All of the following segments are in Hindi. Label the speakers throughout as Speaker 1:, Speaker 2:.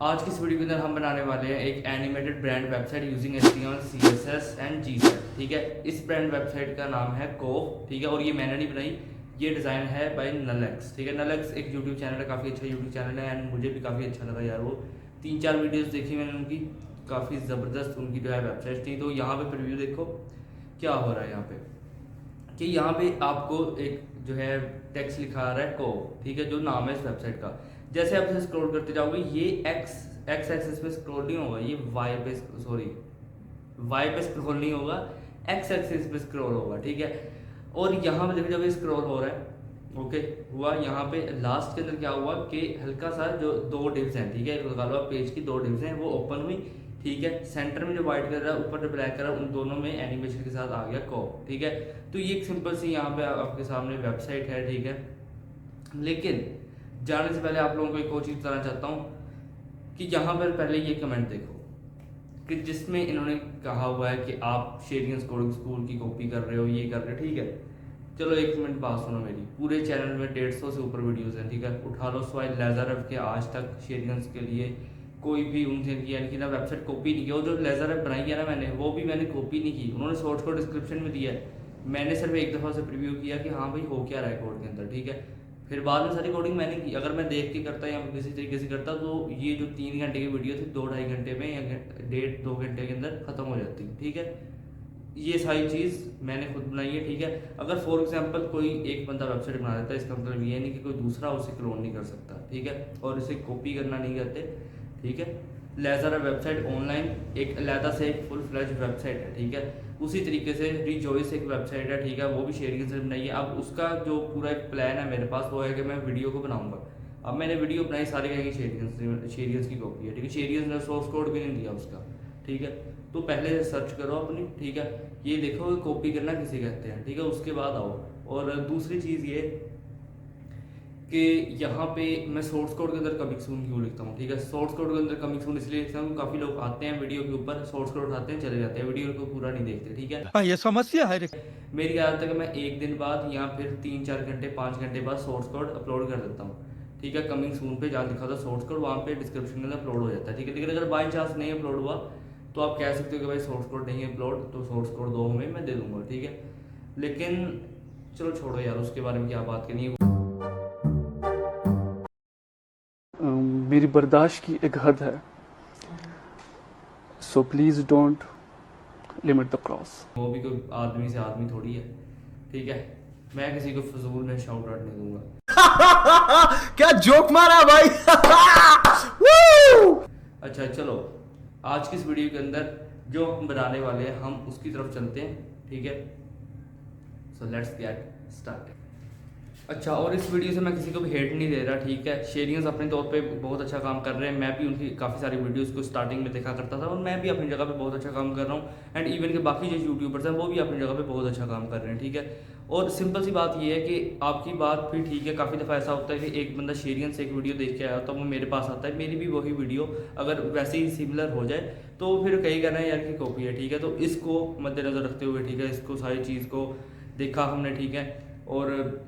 Speaker 1: आज की इस वीडियो के अंदर हम बनाने वाले हैं एक animated brand website using HTML CSS and GSet। ठीक है, इस ब्रांड वेबसाइट का नाम है कोव। ठीक है, और ये मैंने नहीं बनाई, ये डिज़ाइन है बाय नलेक्स। ठीक है, नलेक्स एक यूट्यूब चैनल है, काफ़ी अच्छा यूट्यूब चैनल है एंड मुझे भी काफ़ी अच्छा लगा यार। वो 3-4 वीडियोज़ देखी मैंने उनकी, काफ़ी ज़बरदस्त उनकी जो है वेबसाइट थी। तो यहाँ पे प्रीव्यू देखो क्या हो रहा है यहाँ पे, कि यहाँ पे आपको एक जो है टेक्स्ट लिखा आ रहा है को। ठीक है, जो नाम है इस वेबसाइट का। जैसे आप इसे स्क्रॉल करते जाओगे, ये एक्स एक्स एक्सिस पे स्क्रॉल नहीं होगा, ये वाई पे, सॉरी, वाई पे स्क्रॉल नहीं होगा, एक्स एक्सिस पे स्क्रॉल होगा। ठीक है, और यहाँ पे देखो जब ये स्क्रॉल हो रहा है, ओके हुआ, यहाँ पे लास्ट के अंदर क्या हुआ कि हल्का सा जो दो डिव्स हैं, ठीक है, एक लगा लो आप, पेज की दो डिव्स हैं वो ओपन हुई। ठीक है, सेंटर में जो व्हाइट कलर है, ऊपर जो ब्लैक कलर है, उन दोनों में एनिमेशन के साथ आ गया को। ठीक है, तो ये एक सिंपल सी यहाँ पे आपके सामने वेबसाइट है। ठीक है, लेकिन जाने से पहले आप लोगों को एक और चीज़ बताना चाहता हूँ कि यहाँ पर पहले ये कमेंट देखो कि जिसमें इन्होंने कहा हुआ है कि आप शेरियंस कोडिंग स्कूल की कॉपी कर रहे हो, ये कर रहे हो। ठीक है, चलो एक मिनट बात सुनो मेरी। पूरे चैनल में 150 से ऊपर वीडियोस हैं। ठीक है, उठा लो स्वाइल लेजर के, आज तक शेरियंस के लिए कोई भी उनसे यानी कि ना वेबसाइट कॉपी नहीं किया। वो जो लेजर बनाई है ना मैंने, वो भी मैंने कॉपी नहीं की, उन्होंने सोर्स कोड डिस्क्रिप्शन में दिया है। मैंने सिर्फ एक दफ़ा से प्रीव्यू किया कि हाँ भाई हो क्या रहा है कोड के अंदर। ठीक है, फिर बाद में सारी कोडिंग मैंने की। अगर मैं देख के करता या किसी तरीके से करता तो ये जो 3 घंटे की वीडियो थी 2-2.5 घंटे में या 1.5-2 घंटे के अंदर ख़त्म हो जाती। ठीक है, ये सारी चीज़ मैंने खुद बनाई है। ठीक है, अगर फॉर एग्जांपल कोई एक बंदा वेबसाइट बना देता है, इसका मतलब ये नहीं कि कोई दूसरा उसे क्लोन नहीं कर सकता। ठीक है, और इसे कॉपी करना नहीं कहते। ठीक है, लेजर वेबसाइट ऑनलाइन एक अलहदा से एक फुल फ्लैज वेबसाइट है। ठीक है, उसी तरीके से रिजॉइस एक वेबसाइट है। ठीक है, वो भी शेयरिंग से बनाई है। अब उसका जो पूरा एक प्लान है मेरे पास, वो है कि मैं वीडियो को बनाऊंगा। अब मैंने वीडियो बनाई, सारे कहेंगे शेरियंस की कॉपी है। ठीक है, शेरियंस ने सोर्स कोड भी नहीं दिया उसका। ठीक है, तो पहले सर्च करो अपनी। ठीक है, ये देखो कॉपी करना किसे कहते हैं। ठीक है, उसके बाद आओ। और दूसरी चीज़ ये कि यहाँ पे मैं सोर्स कोड के अंदर कमिंग सून क्यों लिखता हूँ। ठीक है, सोर्स कोड के अंदर कमिंग सून इसलिए लिखता हूँ, काफ़ी लोग आते हैं वीडियो के ऊपर, सोर्स कोड उठाते हैं, चले जाते हैं, वीडियो को पूरा नहीं देखते। ठीक है,
Speaker 2: हाँ, ये समस्या है।
Speaker 1: मेरी आदत है कि मैं एक दिन बाद या फिर 3-4 घंटे 5 घंटे बाद सोर्स कोड अपलोड कर देता हूँ। ठीक है, कमिंग सून पे जहाँ लिखा था सोर्स कोड, वहाँ पे डिस्क्रिप्शन के अंदर अपलोड हो जाता है। ठीक है, लेकिन अगर बाई चांस नहीं अपलोड हुआ तो आप कह सकते हो कि भाई सोर्स कोड नहीं अपलोड, तो सोर्स कोड दो हमें, मैं दे दूंगा। ठीक है, लेकिन चलो छोड़ो यार, उसके बारे में क्या बात करनी है।
Speaker 2: मेरी बर्दाश्त की एक हद है, so please don't limit the cross.
Speaker 1: वो भी कोई आदमी से आदमी थोड़ी है। ठीक है, मैं किसी को फजूल में शाउट आउट नहीं दूंगा।
Speaker 3: क्या जोक मारा भाई।
Speaker 1: अच्छा चलो, आज की इस वीडियो के अंदर जो हम बनाने वाले हैं, हम उसकी तरफ चलते हैं। ठीक है, सो लेट्स गेट स्टार्ट। अच्छा, और इस वीडियो से मैं किसी को भी हेट नहीं दे रहा। ठीक है, शेरियंस अपने तौर पे बहुत अच्छा काम कर रहे हैं, मैं भी उनकी काफ़ी सारी वीडियोस को स्टार्टिंग में देखा करता था, और मैं भी अपनी जगह पे बहुत अच्छा काम कर रहा हूँ। एंड इवन के बाकी जो यूट्यूबर्स हैं वो भी अपनी जगह पे बहुत अच्छा काम कर रहे हैं। ठीक है, और सिंपल सी बात ये है कि आपकी बात भी ठीक है। काफ़ी दफ़ा ऐसा होता है कि एक बंदा शेरियंस एक वीडियो देख के आया होता है, वो मेरे पास आता है, मेरी भी वही वीडियो अगर वैसे ही सिमिलर हो जाए तो फिर कहेगा ना यार की कॉपी है। ठीक है, तो इसको मद्देनज़र रखते हुए, ठीक है, इसको सारी चीज़ को देखा हमने। ठीक है, और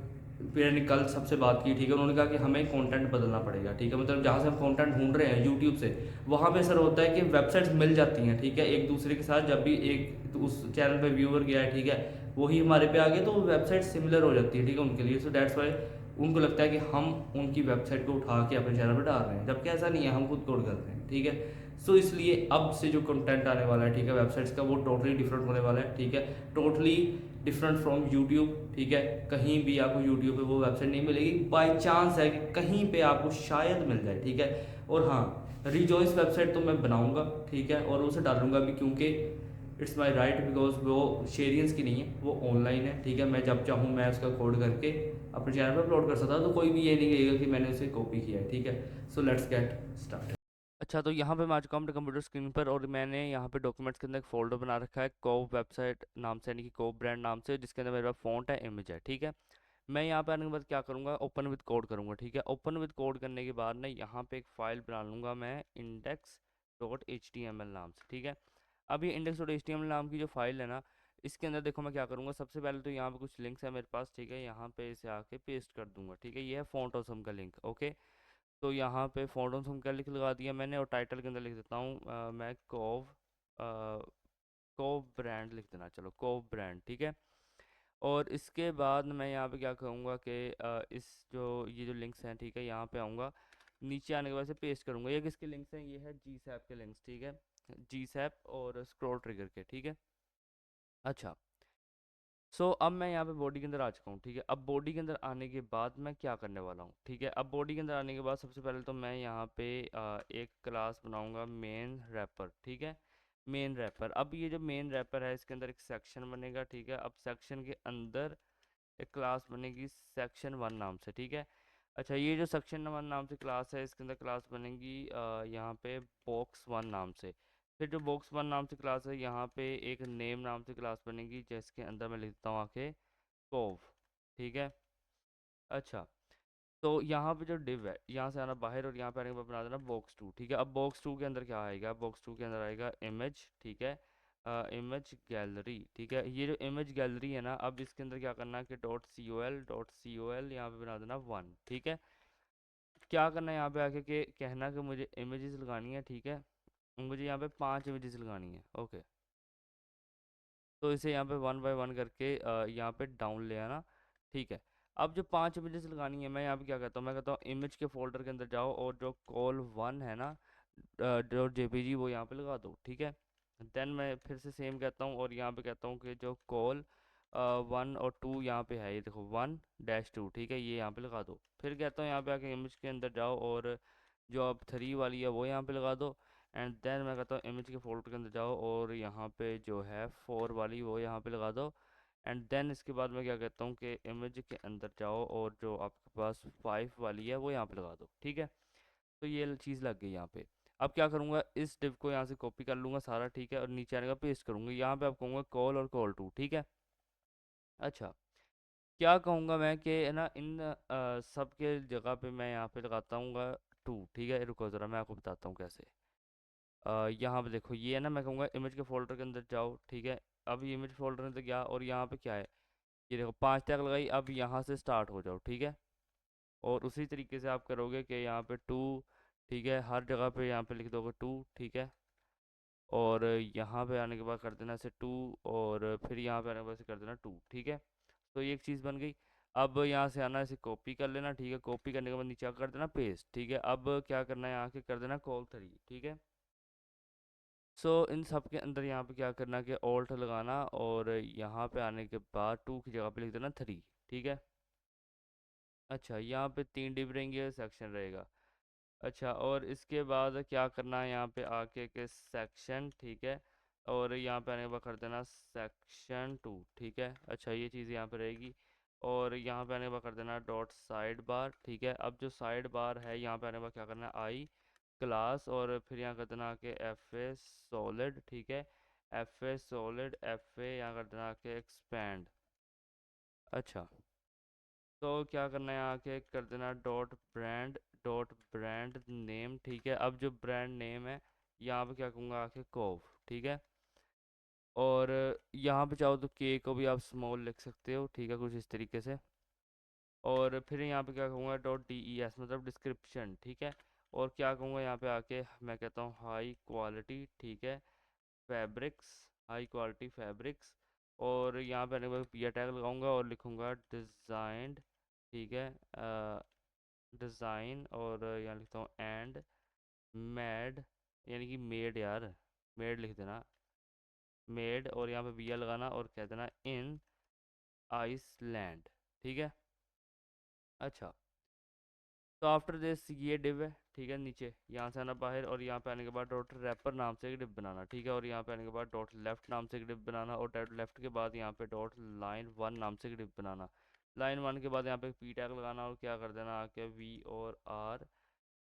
Speaker 1: फिर ने कल सबसे बात की। ठीक है, उन्होंने कहा कि हमें कंटेंट बदलना पड़ेगा। ठीक है, मतलब जहाँ से हम कंटेंट ढूंढ रहे हैं यूट्यूब से, वहाँ पे सर होता है कि वेबसाइट्स मिल जाती हैं। ठीक है, एक दूसरे के साथ जब भी एक तो उस चैनल पे व्यूअर गया है, ठीक है, वही हमारे पे आ गया, तो वेबसाइट सिमिलर हो जाती है। ठीक है, उनके लिए, सो दैट्स वाई उनको लगता है कि हम उनकी वेबसाइट को उठा के अपने चैनल पर डाल रहे हैं, जबकि ऐसा नहीं है, हम खुद कोड कर रहे हैं। ठीक है, सो इसलिए अब से जो कंटेंट आने वाला है, ठीक है, वेबसाइट्स का, वो टोटली डिफरेंट होने वाला है। ठीक है, टोटली डिफरेंट फ्रॉम यूट्यूब। ठीक है, कहीं भी आपको यूट्यूब पे वो वेबसाइट नहीं मिलेगी, बाई चांस है कि कहीं पे आपको शायद मिल जाए। ठीक है, और हाँ, रिजॉइस वेबसाइट तो मैं बनाऊंगा। ठीक है, और उसे डालूंगा भी, क्योंकि इट्स माई राइट, बिकॉज वो शेरियंस की नहीं है, वो ऑनलाइन है। ठीक है, मैं जब चाहूँ मैं उसका कोड करके अपने चैनल पर अपलोड कर सकता हूँ, तो कोई भी ये नहीं कहेगा कि मैंने उसे कॉपी किया है। ठीक है, सो लेट्स गेट स्टार्ट। अच्छा, तो यहाँ पे मैं आ चुका हूँ अपने कंप्यूटर स्क्रीन पर, और मैंने यहाँ पे डॉक्यूमेंट्स के अंदर एक फोल्डर बना रखा है कोव वेबसाइट नाम से, यानी कि कोव ब्रांड नाम से, जिसके अंदर मेरे पास फ़ॉन्ट है, इमेज है। ठीक है, मैं यहाँ पे आने के बाद क्या करूँगा, ओपन विद कोड करूँगा। ठीक है, ओपन विद कोड करने के बाद ना यहाँ पे एक फ़ाइल बना लूँगा मैं, index.html नाम से। ठीक है, अब ये index.html नाम की जो फाइल है ना, इसके अंदर देखो मैं क्या करूँगा, सबसे पहले तो यहाँ पे कुछ लिंक्स है मेरे पास। ठीक है, यहाँ पे इसे आके पेस्ट कर दूंगा। ठीक है, ये है फॉन्ट ऑसम का लिंक। ओके, तो यहाँ पे फ़ॉन्ट हम क्या लगा दिया मैंने, और टाइटल के अंदर लिख देता हूँ मैं कोव, कोव ब्रांड लिख देना, चलो कोव ब्रांड, ठीक है। और इसके बाद मैं यहाँ पे क्या कहूँगा कि इस जो ये जो लिंक्स हैं, ठीक है, यहाँ पे आऊँगा, नीचे आने के बाद से पेस्ट करूँगा। ये किसके लिंक्स हैं, ये है जी सैप के लिंक्स, ठीक है, जी सैप और स्क्रॉल ट्रिगर के, ठीक है। अच्छा, अब मैं यहाँ पे बॉडी के अंदर आ चुका हूँ, ठीक है। अब बॉडी के अंदर आने के बाद मैं क्या करने वाला हूँ, ठीक है। अब बॉडी के अंदर आने के बाद सबसे पहले तो मैं यहाँ पे एक क्लास बनाऊँगा मेन रैपर, ठीक है, मेन रैपर। अब ये जो मेन रैपर है इसके अंदर एक सेक्शन बनेगा, ठीक है। अब सेक्शन के अंदर एक क्लास बनेगी सेक्शन 1 नाम से, ठीक है। अच्छा, ये जो सेक्शन 1 नाम से क्लास है इसके अंदर क्लास बनेगी यहाँ पे बॉक्स 1 नाम से। फिर जो बॉक्स 1 नाम से क्लास है यहाँ पे एक नेम नाम से क्लास बनेगी जिसके अंदर मैं लिखता हूँ आके कोव, ठीक है। अच्छा, तो यहाँ पे जो डिव है यहाँ से आना बाहर और यहाँ पे आने के बाद बना देना बॉक्स 2, ठीक है। अब बॉक्स 2 के अंदर क्या आएगा, बॉक्स 2 के अंदर आएगा इमेज, ठीक है, इमेज गैलरी, ठीक है। ये जो इमेज गैलरी है ना, अब इसके अंदर क्या करना है कि डॉट सी ओ एल यहाँ पे बना देना 1, ठीक है। क्या करना है यहाँ पे आके कि कहना कि मुझे इमेजेस लगानी है, ठीक है, मुझे यहाँ पे 5 इमेजेस लगानी है, ओके। तो इसे यहाँ पे 1 बाय 1 करके यहाँ पे डाउन ले आना, ठीक है। अब जो 5 इमेजेस लगानी है मैं यहाँ पे क्या कहता हूँ, मैं कहता हूँ इमेज के फोल्डर के अंदर जाओ और जो कॉल 1 है ना, जो जेपीजी वो यहाँ पे लगा दो, ठीक है। देन मैं फिर से सेम कहता हूँ और यहाँ पे कहता हूँ कि जो कॉल 1 और 2 यहाँ पे है, ये देखो 1-2, ठीक है, ये यहाँ पे लगा दो। फिर कहता हूँ यहाँ पे आके इमेज के अंदर जाओ और जो अब 3 वाली है वो यहाँ पे लगा दो। एंड देन मैं कहता हूँ इमेज के फोल्डर के अंदर जाओ और यहाँ पे जो है 4 वाली वो यहाँ पे लगा दो। एंड देन इसके बाद मैं क्या कहता हूँ कि इमेज के अंदर जाओ और जो आपके पास 5 वाली है वो यहाँ पे लगा दो, ठीक है। तो ये चीज़ लग गई यहाँ पे। अब क्या करूँगा, इस डिव को यहाँ से कॉपी कर लूँगा सारा, ठीक है, और नीचे आने का पेस्ट करूँगा। यहाँ पे आप कहूँगा कॉल और कॉल 2, ठीक है। अच्छा, क्या कहूँगा मैं कि है ना इन सब के जगह पे मैं यहाँ पे लगाता हूँ 2, ठीक है। रुको ज़रा मैं आपको बताता हूँ कैसे। यहाँ पे देखो ये है ना, मैं कहूँगा इमेज के फोल्डर के अंदर जाओ, ठीक है। अब ये इमेज फोल्डर के अंदर गया और यहाँ पे क्या है, ये देखो 5 टैग लगाई। अब यहाँ से स्टार्ट हो जाओ, ठीक है। और उसी तरीके से आप करोगे कि यहाँ पे 2, ठीक है, हर जगह पे यहाँ पे लिख दोगे 2, ठीक है। और यहाँ पे आने के बाद कर देना इसे 2 और फिर यहाँ पे आने के बाद से कर देना 2, ठीक है। तो ये एक चीज़ बन गई। अब यहाँ से आना, इसे कॉपी कर लेना, ठीक है। कॉपी करने के बाद नीचे आकर कर देना पेस्ट, ठीक है। अब क्या करना है, यहाँ के कर देना कॉल 3, ठीक है। इन सब के अंदर यहाँ पे क्या करना कि ऑल्ट लगाना और यहाँ पे आने के बाद 2 की जगह पे लिख देना 3, ठीक है। अच्छा, यहाँ पे 3 डिव रहेंगे, सेक्शन रहेगा। अच्छा, और इसके बाद क्या करना है, यहाँ पे आके के सेक्शन, ठीक है, और यहाँ पे आने के बाद कर देना सेक्शन 2, ठीक है। अच्छा, ये चीज़ यहाँ पे रहेगी और यहाँ पे आने के बाद कर देना डॉट साइड बार, ठीक है। अब जो साइड बार है यहाँ पे आने के बाद क्या करना है, आई क्लास और फिर यहाँ कर देना कि एफ ए सॉलिड, ठीक है, F A solid, F A यहाँ कर देना कि एक्सपैंड। अच्छा, तो क्या करना है, आके कर देना डॉट ब्रांड नेम, ठीक है। अब जो ब्रांड नेम है यहाँ पे क्या कहूँगा आके कोव, ठीक है। और यहाँ पे चाहो तो के को भी आप स्मॉल लिख सकते हो, ठीक है, कुछ इस तरीके से। और फिर यहाँ पे क्या कहूँगा डॉट डी ई एस मतलब डिस्क्रिप्शन, ठीक है। और क्या कहूँगा यहाँ पे आके, मैं कहता हूँ हाई क्वालिटी, ठीक है, फैब्रिक्स, हाई क्वालिटी फैब्रिक्स। और यहाँ पे आने के बाद पी टैग लगाऊंगा और लिखूंगा डिज़ाइंड, ठीक है, डिज़ाइन। और यहाँ लिखता हूँ एंड मेड, यानी कि मेड, यार मेड लिख देना, मेड। और यहाँ पे बिया लगाना और कह देना इन आइसलैंड, ठीक है। अच्छा, तो आफ्टर दिस ये डिव है, ठीक है। नीचे यहाँ से आना बाहर और यहाँ पे आने के बाद डॉट रैपर नाम से एक डिव बनाना, ठीक है। और यहाँ पे आने के बाद डॉट लेफ्ट नाम से एक डिव बनाना और डॉट लेफ्ट के बाद यहाँ पे डॉट लाइन 1 नाम से एक डिव बनाना। लाइन 1 के बाद यहाँ पे पी टैग लगाना और क्या कर देना आके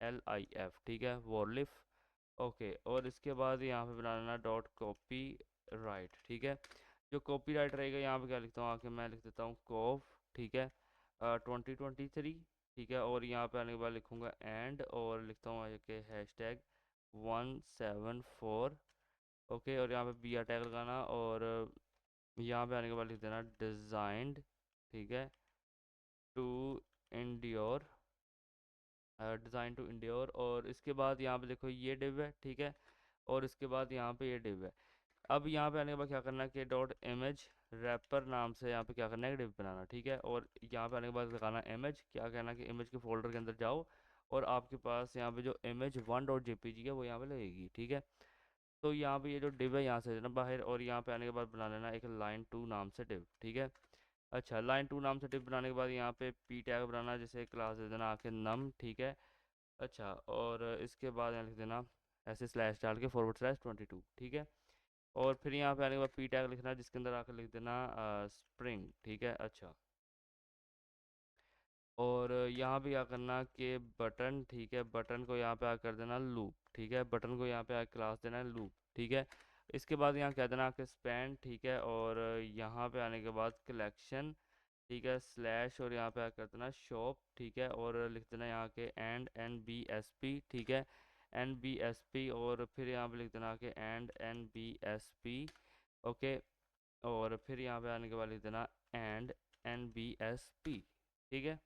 Speaker 1: VORLIF, ठीक है, वॉरलिफ, ओके। और इसके बाद यहाँ पे बनाना डॉट कॉपी राइट, ठीक है। जो कॉपी राइट रहेगा यहाँ पे क्या लिखता हूँ आके, मैं लिख देता हूँ कोव, ठीक है, 2023, ठीक है। और यहाँ पे आने के बाद लिखूँगा एंड और लिखता हूँ आके हैशटैग 174, ओके। और यहाँ पे बी आर टैग लगाना और यहाँ पे आने के बाद लिख देना डिज़ाइंड, ठीक है, to endure, design to endure. और इसके बाद यहाँ पे देखो ये डिव है, ठीक है, और इसके बाद यहाँ पे ये डिव है। अब यहाँ पे आने के बाद क्या करना है कि डॉट इमेज रैपर नाम से यहाँ पे क्या करना है, डिव बनाना, ठीक है। और यहाँ पे आने के बाद लगाना इमेज, क्या कहना है कि इमेज के फोल्डर के अंदर जाओ और आपके पास यहाँ पे जो इमेज 1.jpg है वो यहाँ पे लगेगी, ठीक है। तो यहाँ पे ये जो डिव है यहाँ से ना बाहर, और यहाँ पे आने के बाद बना लेना एक लाइन 2 नाम से डिव, ठीक है। अच्छा, लाइन 2 नाम से डिव बनाने के बाद यहाँ पे पी टैग बनाना, जैसे क्लास दे देना आके नम, ठीक है। अच्छा, और इसके बाद यहाँ लिख देना ऐसे स्लैश डाल के /22, ठीक है। और फिर यहाँ पे आने के बाद पी टैग लिखना, जिसके अंदर आकर लिख देना स्प्रिंग, ठीक है। अच्छा, और यहाँ पे क्या करना कि बटन, ठीक है, बटन को यहाँ पे आ कर देना लूप, ठीक है। बटन को यहाँ पे आ क्लास देना है लूप, ठीक है। इसके बाद यहाँ कह देना कि स्पैन, ठीक है। और यहाँ पे आने के बाद कलेक्शन, ठीक है, स्लैश, और यहाँ पे आ कर देना शॉप, ठीक है। और लिख देना यहाँ के NBSP, ठीक है, NBSP। और फिर यहाँ पे लिख देना कि NBSP, ओके। और फिर यहाँ पे आने के बाद लिख देना NBSP, ठीक है।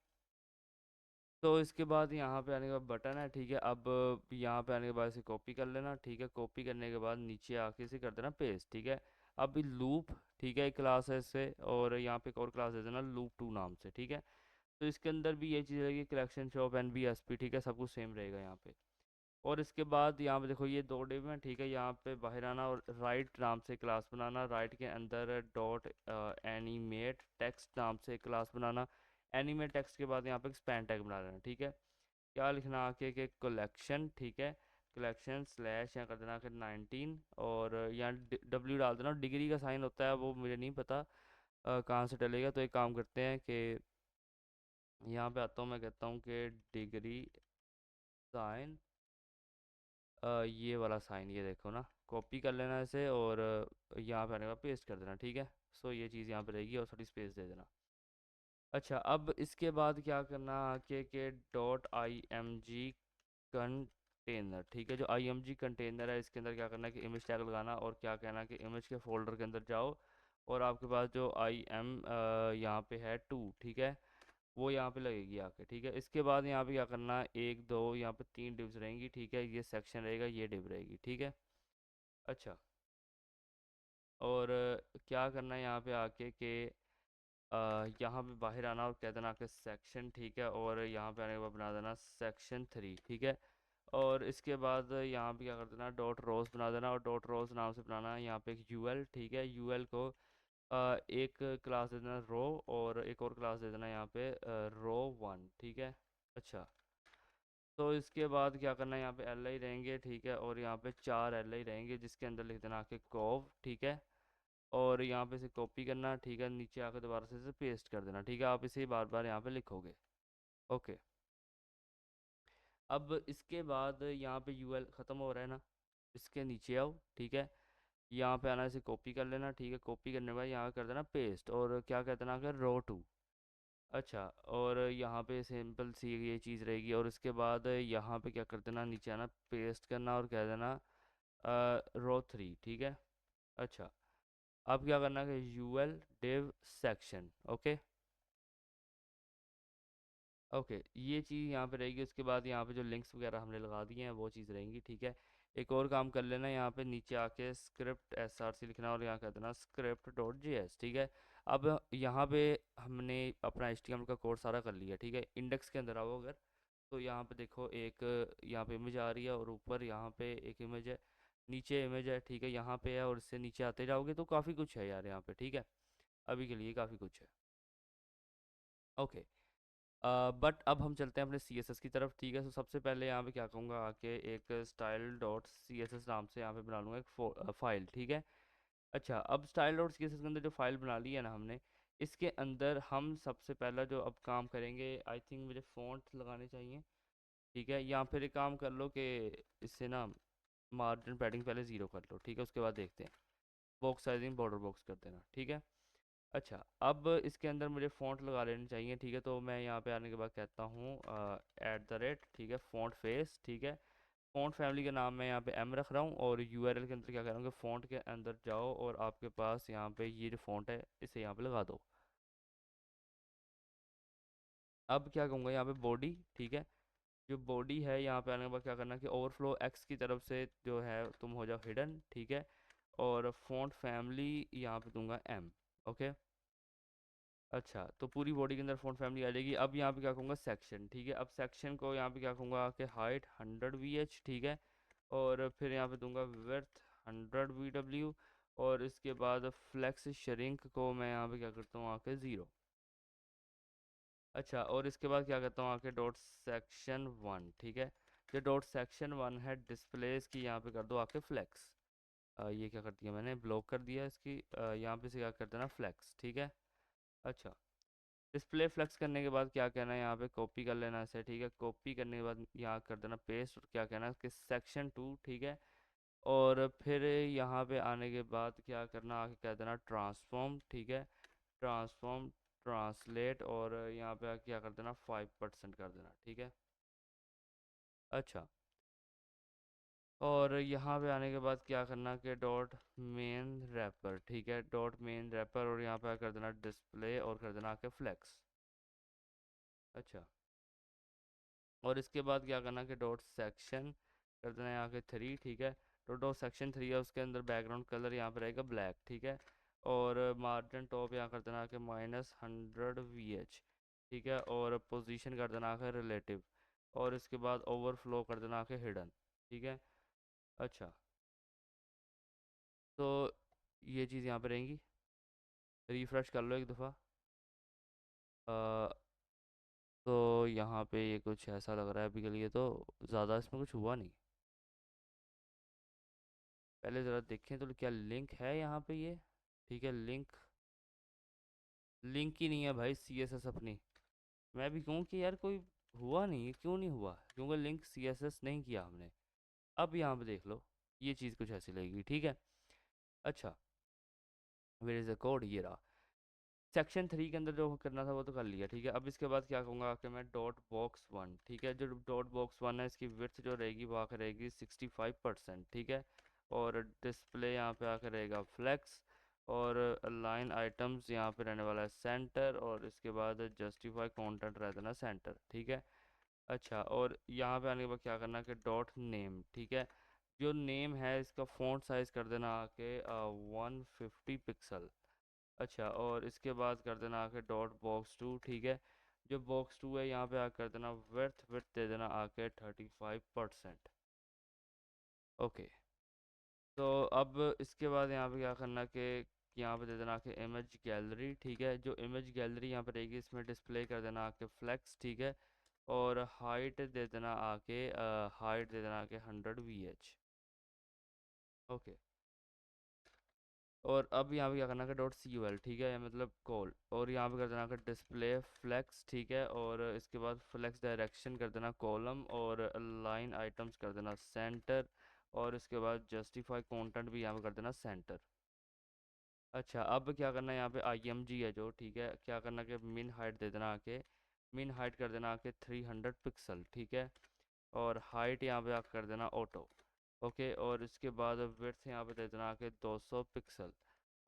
Speaker 1: तो इसके बाद यहाँ पे आने के बाद बटन है, ठीक है। अब यहाँ पे आने के बाद इसे कॉपी कर लेना, ठीक है। कॉपी करने के बाद नीचे आके इसे कर देना पेस्ट, ठीक है। अब लूप, ठीक है, एक क्लास है इससे, और यहाँ पे एक और क्लास दे देना loop2 नाम से, ठीक है। तो इसके अंदर भी ये चीज़ रहेगी, कलेक्शन शॉप NBSP, ठीक है, सब कुछ सेम रहेगा यहाँ पे। और इसके बाद यहाँ पे देखो ये दो डिव हैं, ठीक है। यहाँ पे बाहर आना और राइट नाम से क्लास बनाना, राइट के अंदर डॉट एनिमेट टेक्स्ट नाम से क्लास बनाना। एनिमेट टेक्स्ट के बाद यहाँ पे स्पैन टैग बना लेना, ठीक है। क्या लिखना आके कि कलेक्शन, ठीक है, कलेक्शन स्लैश यहाँ कर देना कि 19, और यहाँ W डाल देना। डिग्री का साइन होता है वो मुझे नहीं पता कहाँ से डलेगा, तो एक काम करते हैं कि यहाँ पे आता हूँ, मैं कहता हूँ कि डिग्री साइन, ये वाला साइन, ये देखो ना, कॉपी कर लेना इसे, और यहाँ पे आने का पेस्ट कर देना, ठीक है। सो ये चीज़ यहाँ पे रहेगी और थोड़ी स्पेस दे देना। अच्छा, अब इसके बाद क्या करना आके के डॉट IMG कंटेनर, ठीक है। जो IMG कंटेनर है इसके अंदर क्या करना है कि इमेज टैग लगाना, और क्या कहना है कि इमेज के फोल्डर के अंदर जाओ, और आपके पास जो IM यहाँ पे है 2, ठीक है, वो यहाँ पे लगेगी आके, ठीक है। इसके बाद यहाँ पे क्या करना है, 1 2 यहाँ पे 3 डिव्स रहेंगी, ठीक है। ये सेक्शन रहेगा, ये डिव रहेगी, ठीक है। अच्छा, और क्या करना है यहाँ पे आके कि यहाँ पे बाहर आना और कह देना कि सेक्शन, ठीक है। और यहाँ पे आने के बाद बना देना सेक्शन 3, ठीक है। और इसके बाद यहाँ पे क्या कर देना, डॉट रोज बना देना, और डॉट रोज नाम से बनाना है यहाँ पे एक UL, ठीक है। UL को एक क्लास दे देना रो, और एक और क्लास दे देना यहाँ पे रो 1, ठीक है। अच्छा, तो इसके बाद क्या करना है, यहाँ पे LI रहेंगे, ठीक है। और यहाँ पे 4 LI रहेंगे, जिसके अंदर लिख देना आके कोव, ठीक है। और यहाँ पे इसे कॉपी करना, ठीक है, नीचे आकर दोबारा से इसे पेस्ट कर देना, ठीक है। आप इसे बार बार यहाँ पे लिखोगे, ओके। अब इसके बाद यहाँ पे UL ख़त्म हो रहा है ना, इसके नीचे आओ, ठीक है। यहाँ पे आना, इसे कॉपी कर लेना, ठीक है। कॉपी करने के बाद यहाँ कर देना पेस्ट, और क्या कहते हैं ना कि रो 2। अच्छा, और यहाँ पे सिंपल सी ये चीज़ रहेगी। और इसके बाद यहाँ पे क्या कर देना, नीचे आना, पेस्ट करना, और कह देना रो 3, ठीक है। अच्छा, अब क्या करना है कि UL div section, okay, okay, ये चीज़ यहाँ पे रहेगी। उसके बाद यहाँ पे जो लिंक्स वगैरह हमने लगा दिए हैं वो चीज़ रहेंगी, ठीक है। एक और काम कर लेना, यहाँ पे नीचे आके स्क्रिप्ट SRC लिखना, और यहाँ कहते ना script.js, ठीक है। अब यहाँ पे हमने अपना HTML का कोड सारा कर लिया, ठीक है। इंडेक्स के अंदर आओ अगर, तो यहाँ पे देखो एक यहाँ पे इमेज आ रही है, और ऊपर यहाँ पे एक इमेज है, नीचे इमेज है, ठीक है, यहाँ पे है। और इससे नीचे आते जाओगे तो काफ़ी कुछ है यार यहाँ पे, ठीक है। अभी के लिए काफ़ी कुछ है, ओके। बट अब हम चलते हैं अपने CSS की तरफ, ठीक है। तो सबसे पहले यहाँ पे क्या कहूँगा आके एक style.css नाम से यहाँ पे बना लूँगा एक फाइल, ठीक है। अच्छा, अब style.css के अंदर जो फाइल बना ली है ना हमने, इसके अंदर हम सबसे पहला जो अब काम करेंगे, आई थिंक मुझे फ़ॉन्ट लगाने चाहिए, ठीक है। या फिर एक काम कर लो कि इससे ना मार्जिन पैडिंग पहले 0 कर लो, ठीक है। उसके बाद देखते हैं, बॉक्स साइजिंग बॉर्डर बॉक्स कर देना, ठीक है। अच्छा, अब इसके अंदर मुझे फ़ॉन्ट लगा लेने चाहिए, ठीक है। तो मैं यहाँ पे आने के बाद कहता हूँ @ ठीक है, फ़ॉन्ट फेस, ठीक है। फ़ॉन्ट फैमिली का नाम मैं यहाँ पे M रख रहा हूँ, और URL के अंदर क्या करूँगा, फ़ॉन्ट के अंदर जाओ, और आपके पास यहाँ पे ये जो फ़ॉन्ट है इसे यहाँ पे लगा दो। अब क्या कहूँगा यहाँ पे बॉडी, ठीक है। जो बॉडी है यहाँ पे आने के बाद क्या करना कि ओवरफ्लो एक्स की तरफ से जो है तुम हो जाओ हिडन, ठीक है। और फॉन्ट फैमिली यहाँ पे दूंगा एम। ओके। अच्छा, तो पूरी बॉडी के अंदर फॉन्ट फैमिली आ जाएगी। अब यहाँ पे क्या कहूँगा सेक्शन, ठीक है। अब सेक्शन को यहाँ पे क्या कहूँगा कि हाइट 100 VH, ठीक है। और फिर यहाँ पे दूंगा विड्थ 100 VW। और इसके बाद फ्लेक्स श्रिंक को मैं यहाँ पे क्या करता हूँ आके 0। अच्छा, और इसके बाद क्या करता हूँ आके डॉट सेक्शन 1, ठीक है। जो डॉट सेक्शन 1 है डिस्प्लेस की यहाँ पे कर दो आके फ्लेक्स। ये क्या कर दिया मैंने, ब्लॉक कर दिया इसकी, यहाँ पे से क्या कर देना फ्लेक्स, ठीक है। अच्छा, डिस्प्ले फ्लेक्स करने के बाद क्या कहना है यहाँ पे कॉपी कर लेना इसे, ठीक है। कॉपी करने के बाद यहाँ कर देना पेस्ट, और क्या कहना है कि सेक्शन 2, ठीक है। और फिर यहाँ पे आने के बाद क्या करना, आके कह देना ट्रांसफॉर्म, ठीक है। ट्रांसफॉर्म ट्रांसलेट, और यहाँ पे आके क्या कर देना 5% कर देना, ठीक है। अच्छा, और यहाँ पे आने के बाद क्या करना कि डॉट मेन रैपर, ठीक है। डॉट मेन रैपर, और यहाँ पे कर देना डिस्प्ले, और कर देना आके फ्लेक्स। अच्छा, और इसके बाद क्या करना कि डॉट सेक्शन कर देना यहाँ के 3, ठीक है। तो डॉट सेक्शन 3 है, उसके अंदर बैकग्राउंड कलर यहाँ पे रहेगा ब्लैक, ठीक है। और मार्जिन टॉप यहाँ कर देना कि -100 VH, ठीक है। और पोजीशन कर देना कि रिलेटिव, और इसके बाद ओवरफ्लो कर देना कि हिडन, ठीक है। अच्छा, तो ये चीज़ यहाँ पे रहेंगी। रिफ्रेश कर लो एक दफ़ा। तो यहाँ पे ये कुछ ऐसा लग रहा है अभी के लिए, तो ज़्यादा इसमें कुछ हुआ नहीं। पहले ज़रा देखें तो क्या लिंक है यहाँ पे ये, ठीक है। लिंक लिंक ही नहीं है भाई CSS अपनी। मैं भी कहूँ कि यार कोई हुआ नहीं, क्यों नहीं हुआ, क्योंकि लिंक CSS नहीं किया हमने। अब यहाँ पे देख लो, ये चीज़ कुछ ऐसी लगेगी, ठीक है। अच्छा, वेयर इज़ द कोड, ये रहा। सेक्शन 3 के अंदर जो करना था वो तो कर लिया, ठीक है। अब इसके बाद क्या कहूँगा कि मैं डॉट बॉक्स 1, ठीक है। जो डॉट बॉक्स 1 है इसकी विड्थ जो रहेगी वो आकर रहेगी 65%, ठीक है। और डिस्प्ले यहाँ पे आकर रहेगा फ्लेक्स, और लाइन आइटम्स यहाँ पे रहने वाला है सेंटर, और इसके बाद जस्टिफाई कंटेंट रह देना सेंटर, ठीक है। अच्छा, और यहाँ पे आने के बाद क्या करना कि डॉट नेम, ठीक है। जो नेम है इसका फ़ॉन्ट साइज़ कर देना आके 150 पिक्सल। अच्छा, और इसके बाद कर देना आके डॉट बॉक्स 2, ठीक है। जो बॉक्स 2 है यहाँ पे आकर कर देना विड्थ दे देना आके 35%। ओके, तो अब इसके बाद यहाँ पे क्या करना कि यहाँ पे दे देना आके इमेज गैलरी, ठीक है। जो इमेज गैलरी यहाँ पे रहेगी इसमें डिस्प्ले कर देना आके फ्लेक्स, ठीक है। और हाइट दे देना आके 100 VH। ओके, और अब यहाँ पे क्या करना है डॉट COL, ठीक है, मतलब कॉल, और यहाँ पे कर देना कि डिस्प्ले फ्लेक्स, ठीक है। और इसके बाद फ्लेक्स डायरेक्शन कर देना कॉलम, और लाइन आइटम्स कर देना सेंटर, और इसके बाद जस्टिफाई कंटेंट भी यहाँ पे कर देना सेंटर। अच्छा, अब क्या करना है यहाँ पे IMG है जो, ठीक है। क्या करना कि मिन हाइट दे देना आके, मिन हाइट कर देना आके 300 पिक्सल, ठीक है। और हाइट यहाँ पे आप कर देना ऑटो। ओके, और इसके बाद विड्थ यहाँ पे दे देना आके 200 पिक्सल,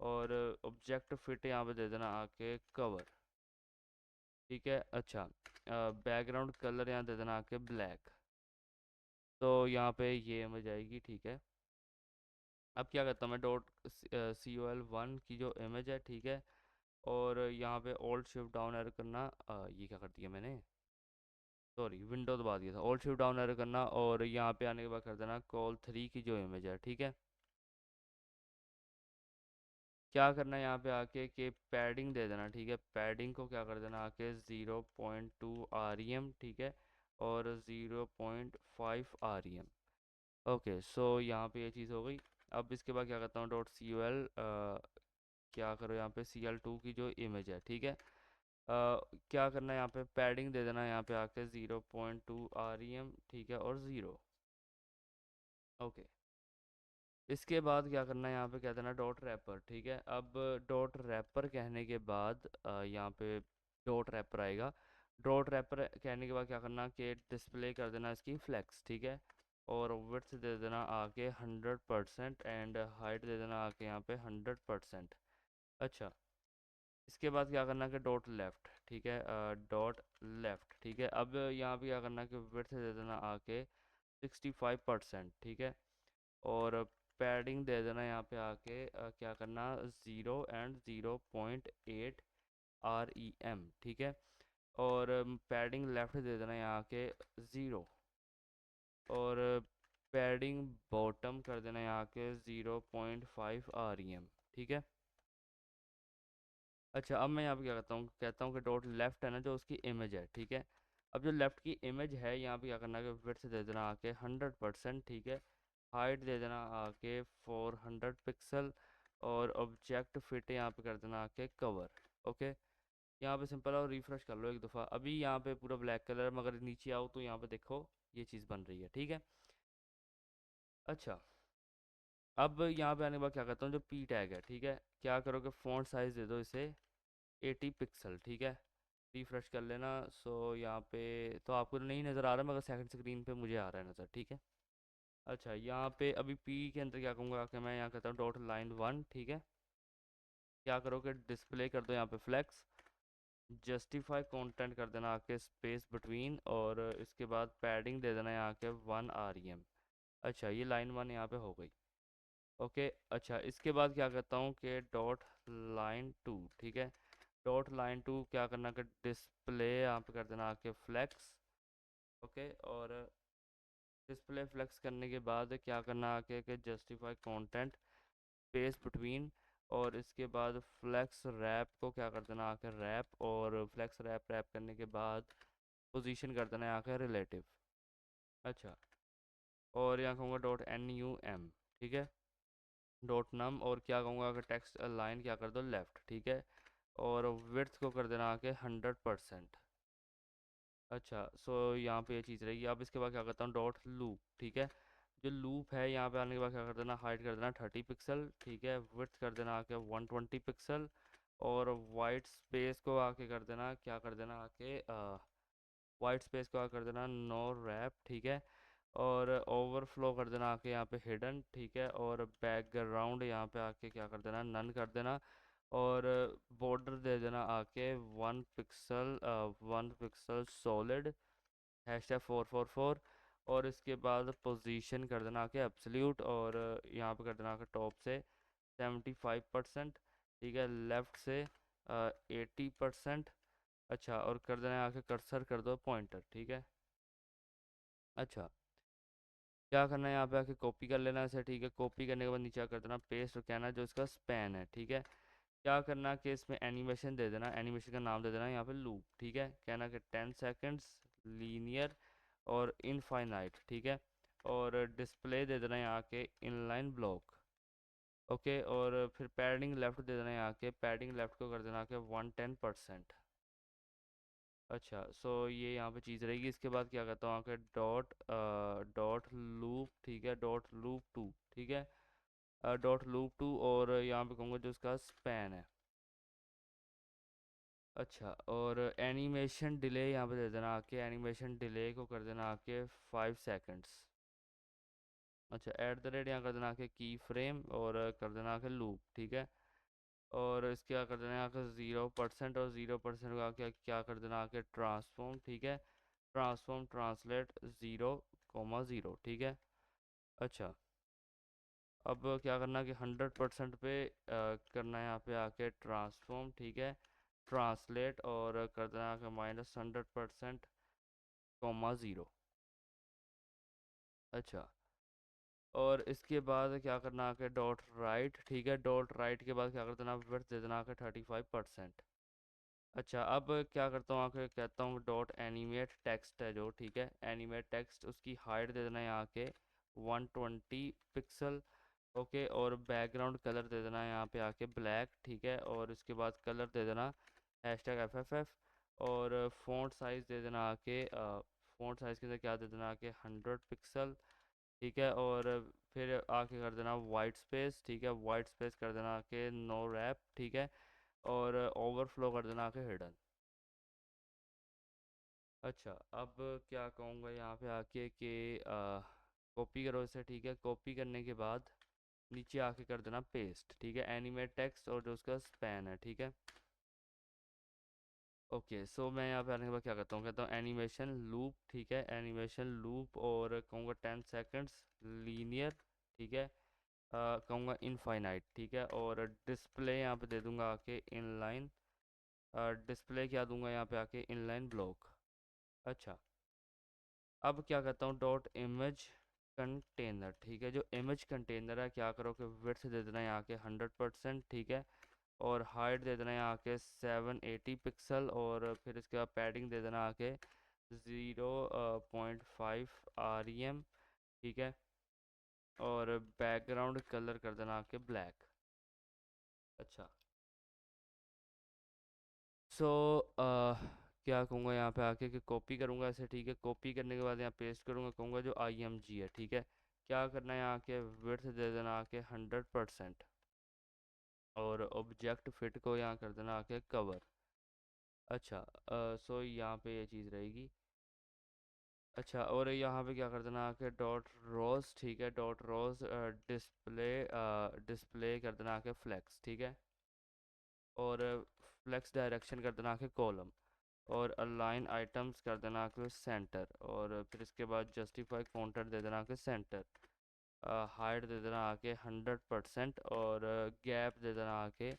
Speaker 1: और ऑब्जेक्ट फिट यहाँ पे दे देना आके कवर, ठीक है। अच्छा, बैकग्राउंड कलर यहाँ दे देना आके ब्लैक। तो यहाँ पे ये इमेज आएगी, ठीक है। अब क्या करता हूँ मैं डॉट COL1 की जो इमेज है, ठीक है। और यहाँ पे ऑल्ट शिफ्ट डाउन एरो करना, ये क्या कर दिया मैंने, सॉरी विंडो दबा दिया था। ऑल्ट शिफ्ट डाउन एरो करना, और यहाँ पे आने के बाद कर देना कॉल 3 की जो इमेज है, ठीक है। क्या करना है यहाँ पे आके कि पैडिंग दे देना, ठीक है। पैडिंग को क्या कर देना आके 0.2 REM, ठीक है। और 0.5 REM। ओके, सो यहाँ पे ये चीज़ हो गई। अब इसके बाद क्या करता हूँ डॉट COL, क्या करो यहाँ पे CL2 की जो इमेज है, ठीक है। क्या करना है यहाँ पे पैडिंग दे देना यहाँ पे आके 0.2 REM, ठीक है, और 0। ओके, इसके बाद क्या करना है यहाँ पे कह देना डॉट रैपर, ठीक है। अब डॉट रैपर कहने के बाद यहाँ पे डॉट रैपर आएगा। डॉट रैपर कहने के बाद क्या करना कि डिस्प्ले कर देना इसकी फ्लेक्स, ठीक है। और विड्थ दे देना आके 100%, एंड हाइट दे देना आके यहाँ पे 100%। अच्छा, इसके बाद क्या करना कि डॉट लेफ्ट, ठीक है, डॉट लेफ्ट, ठीक है। अब यहाँ पे क्या करना कि विड्थ दे देना आके 65%, ठीक है। और पैडिंग दे देना यहाँ पे आके क्या करना 0 and 0.8 REM, ठीक है। और पैडिंग लेफ्ट दे देना यहाँ के 0। और पैडिंग बॉटम कर देना यहाँ के 0.5 REM, ठीक है। अच्छा, अब मैं यहाँ पे क्या कहता हूँ कि डॉट लेफ्ट है ना जो उसकी इमेज है, ठीक है। अब जो लेफ्ट की इमेज है यहाँ पे क्या करना है कि विड्थ दे देना आके 100%, ठीक है। हाइट दे देना आके 400 पिक्सल। और ऑब्जेक्ट फिट यहाँ पे कर देना आके कवर। ओके, यहाँ पे सिंपल है और रिफ्रेश कर लो एक दफ़ा। अभी यहाँ पे पूरा ब्लैक कलर, मगर नीचे आओ तो यहाँ पे देखो ये चीज़ बन रही है, ठीक है। अच्छा, अब यहाँ पे आने के बाद क्या करता हूँ, जो पी टैग है, ठीक है, क्या करोगे फ़ॉन्ट साइज़ दे दो इसे 80 पिक्सल, ठीक है। रिफ्रेश कर लेना। सो यहाँ पे तो आपको नहीं नज़र आ रहा, मगर सेकंड स्क्रीन पे मुझे आ रहा है नज़र, ठीक है। अच्छा, यहाँ पे अभी पी के अंदर क्या कहूँगा कि मैं यहाँ कहता हूँ डॉट लाइन 1, ठीक है। क्या करोगे, डिस्प्ले कर दो यहाँ पे फ्लेक्स। जस्टिफाई कंटेंट कर देना आके स्पेस बिटवीन। और इसके बाद पैडिंग दे देना यहाँ के 1 REM। अच्छा, ये लाइन 1 यहाँ पे हो गई। ओके, अच्छा, इसके बाद क्या करता हूँ कि डॉट लाइन 2, ठीक है। डॉट लाइन 2 क्या करना कि डिस्प्ले यहाँ पे कर देना आके फ्लेक्स। ओके, और डिस्प्ले फ्लेक्स करने के बाद क्या करना आके कि जस्टिफाई कंटेंट स्पेस बिटवीन। और इसके बाद फ्लेक्स रैप को क्या कर देना आके रैप। और फ्लेक्स रैप रैप करने के बाद पोजीशन कर देना है आके रिलेटिव। अच्छा, और यहाँ कहूँगा डॉट NUM, ठीक है, डॉट नम। और क्या कहूँगा कि टेक्स्ट लाइन क्या कर दो लेफ्ट, ठीक है। और विड्थ को कर देना आके 100%। अच्छा, सो यहाँ पे ये चीज़ रहेगी। अब इसके बाद क्या करता हूँ डॉट लूप, ठीक है। जो लूप है यहाँ पे आने के बाद क्या कर देना, हाइट कर देना 30 पिक्सल, ठीक है। विड्थ कर देना आके 120 पिक्सल। और वाइट स्पेस को आके कर देना, क्या कर देना आके वाइट स्पेस को आके कर देना नो रैप, ठीक है। और ओवरफ्लो कर देना आके यहाँ पे हिडन, ठीक है। और बैकग्राउंड यहाँ पे आके क्या कर देना, नन कर देना। और बॉर्डर दे देना आके 1 पिक्सल, 1 पिक्सल सॉलिड, #444। और इसके बाद पोजीशन कर देना आके एब्सोल्यूट। और यहाँ पे कर देना आके टॉप से 75%, ठीक है, लेफ्ट से 80%। अच्छा, और कर देना आके कर्सर कर दो पॉइंटर, ठीक है। अच्छा, क्या करना है यहाँ पे आके कॉपी कर लेना है इसे, ठीक है। कॉपी करने के बाद नीचे कर देना पेस्ट, और कहना है जो इसका स्पैन है, ठीक है। क्या करना कि इसमें एनिमेशन दे देना, एनिमेशन का नाम दे देना यहाँ पे लूप, ठीक है। कहना कि 10 सेकेंड्स, लीनियर और इनफाइनाइट, ठीक है। और डिस्प्ले दे देना यहाँ के इनलाइन ब्लॉक। ओके, और फिर पैडिंग लेफ्ट दे देना यहाँ के, पैडिंग लेफ्ट को कर देना कि 110%। अच्छा, सो ये यहाँ पे चीज़ रहेगी। इसके बाद क्या करता हूँ आके डॉट डॉट लूप, ठीक है, डॉट लूप 2, ठीक है, डॉट लूप 2। और यहाँ पे कहूँगा जो इसका स्पैन है। अच्छा, और एनिमेशन डिले यहाँ पे दे देना आके, एनिमेशन डिले को कर देना आके 5 सेकेंड्स। अच्छा, एट द रेट यहाँ कर देना आके की फ्रेम। और कर देना आके लूप, ठीक है। और इसके क्या कर देना आके 0%। और 0% का आके क्या कर देना आके ट्रांसफॉर्म, ठीक है। ट्रांसफॉर्म ट्रांसलेट 0,0, ठीक है। अच्छा, अब क्या करना कि 100% पे करना है यहाँ पे आके ट्रांसफॉर्म, ठीक है, ट्रांसलेट। और कर देना कि -100%, 0,0। अच्छा, और इसके बाद क्या करना आके डॉट राइट, ठीक है। डॉट राइट के बाद क्या कर देना, विड्थ दे देना आके 35%। अच्छा, अब क्या करता हूँ आके कहता हूँ डॉट एनिमेट टेक्स्ट है जो, ठीक है, एनिमेट टेक्स्ट, उसकी हाइट दे देना है यहाँ के 120 पिक्सल। ओके, और बैकग्राउंड कलर दे देना है यहाँ पे आके ब्लैक, ठीक है। और इसके बाद कलर दे देना #FFF। और फ़ॉन्ट साइज़ दे देना आके फ़ॉन्ट साइज़ के अंदर क्या दे देना आके 100 पिक्सल, ठीक है। और फिर आके कर देना वाइट स्पेस, ठीक है, वाइट स्पेस कर देना आके नो रैप, ठीक है। और ओवरफ्लो कर देना आके हिडन। अच्छा, अब क्या कहूँगा यहाँ पे आके कि कॉपी करो इसे, ठीक है। कॉपी करने के बाद नीचे आके कर देना पेस्ट, ठीक है, एनिमेट टेक्स्ट और जो उसका स्पैन है, ठीक है। ओके, सो मैं यहाँ पे आने के बाद क्या करता हूँ, कहता हूँ एनिमेशन लूप, ठीक है, एनिमेशन लूप, और कहूँगा 10 सेकेंड्स लीनियर, ठीक है, कहूँगा इनफाइनाइट, ठीक है, और डिस्प्ले यहाँ पे दे दूँगा आके इनलाइन, डिस्प्ले क्या दूंगा यहाँ पे आके इनलाइन ब्लॉक। अच्छा, अब क्या करता हूँ, डॉट इमेज कंटेनर, ठीक है, जो इमेज कंटेनर है क्या करो कि विड्थ दे देना है यहाँ के 100%, ठीक है, और हाइट दे देना है यहाँ के 780 पिक्सल, और फिर इसके बाद पैडिंग दे देना आके 0.5 REM, ठीक है, और बैकग्राउंड कलर कर देना आके ब्लैक। अच्छा, सो क्या कहूँगा यहाँ पे आके कि कॉपी करूँगा ऐसे, ठीक है, कॉपी करने के बाद यहाँ पेस्ट करूँगा, कहूँगा जो IMG है, ठीक है, क्या करना है यहाँ के विड्थ दे देना आके 100%, और ऑब्जेक्ट फिट को यहाँ कर देना आके कवर। अच्छा, सो यहाँ पे ये चीज़ रहेगी। अच्छा, और यहाँ पे क्या कर देना आके डॉट रोज, ठीक है, डॉट रोज डिस्प्ले, डिस्प्ले कर देना आके फ्लेक्स, ठीक है, और फ्लेक्स डायरेक्शन कर देना आके कॉलम, और अलाइन आइटम्स कर देना आके सेंटर, और फिर इसके बाद जस्टिफाई काउंटर दे देना आके सेंटर, हाइट दे देना आके 100%, और गैप दे देना आके,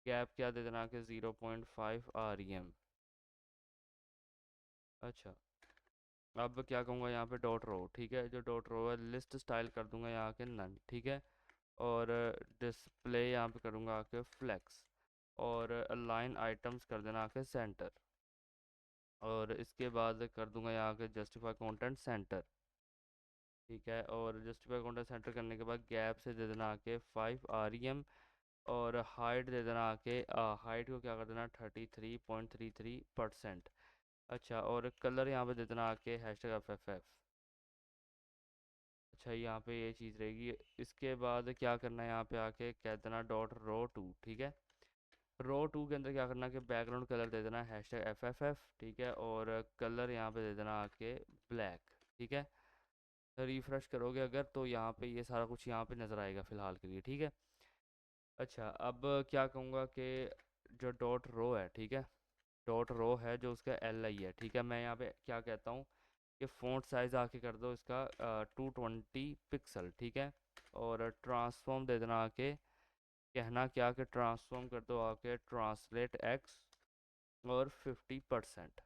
Speaker 1: गैप क्या दे देना आके 0.5 REM। अच्छा, अब क्या कहूँगा यहाँ पे डॉट रो, ठीक है, जो डॉट रो है लिस्ट स्टाइल कर दूंगा यहाँ के नन, ठीक है, और डिस्प्ले यहाँ पे करूँगा आके फ्लेक्स, और अलाइन आइटम्स कर देना आके सेंटर, और इसके बाद कर दूंगा यहाँ के जस्टिफाई कंटेंट सेंटर, ठीक है, और जस्टिफाई कंटेंट सेंटर करने के बाद गैप से दे देना आके 5 REM, और हाइट दे देना आके, हाइट को क्या कर देना 33.33%। अच्छा, और कलर यहाँ पे दे देना आके #FFF। अच्छा, यहाँ पे ये चीज़ रहेगी। इसके बाद क्या करना है यहाँ पे आके कह देना डॉट रो टू, ठीक है, रो टू के अंदर क्या करना कि बैकग्राउंड कलर दे देना #FFF, ठीक है, और कलर यहाँ पे दे देना आके ब्लैक, ठीक है, रिफ्रेश करोगे अगर तो यहाँ पे ये सारा कुछ यहाँ पे नज़र आएगा फ़िलहाल के लिए, ठीक है। अच्छा, अब क्या कहूँगा कि जो डॉट रो है, ठीक है, डॉट रो है जो उसका LI है, ठीक है, मैं यहाँ पे क्या कहता हूँ कि फ़ॉन्ट साइज़ आके कर दो इसका 220 पिक्सल, ठीक है, और ट्रांसफॉर्म दे देना आके, कहना क्या कि ट्रांसफॉर्म कर दो आके ट्रांसलेट एक्स, और 50%।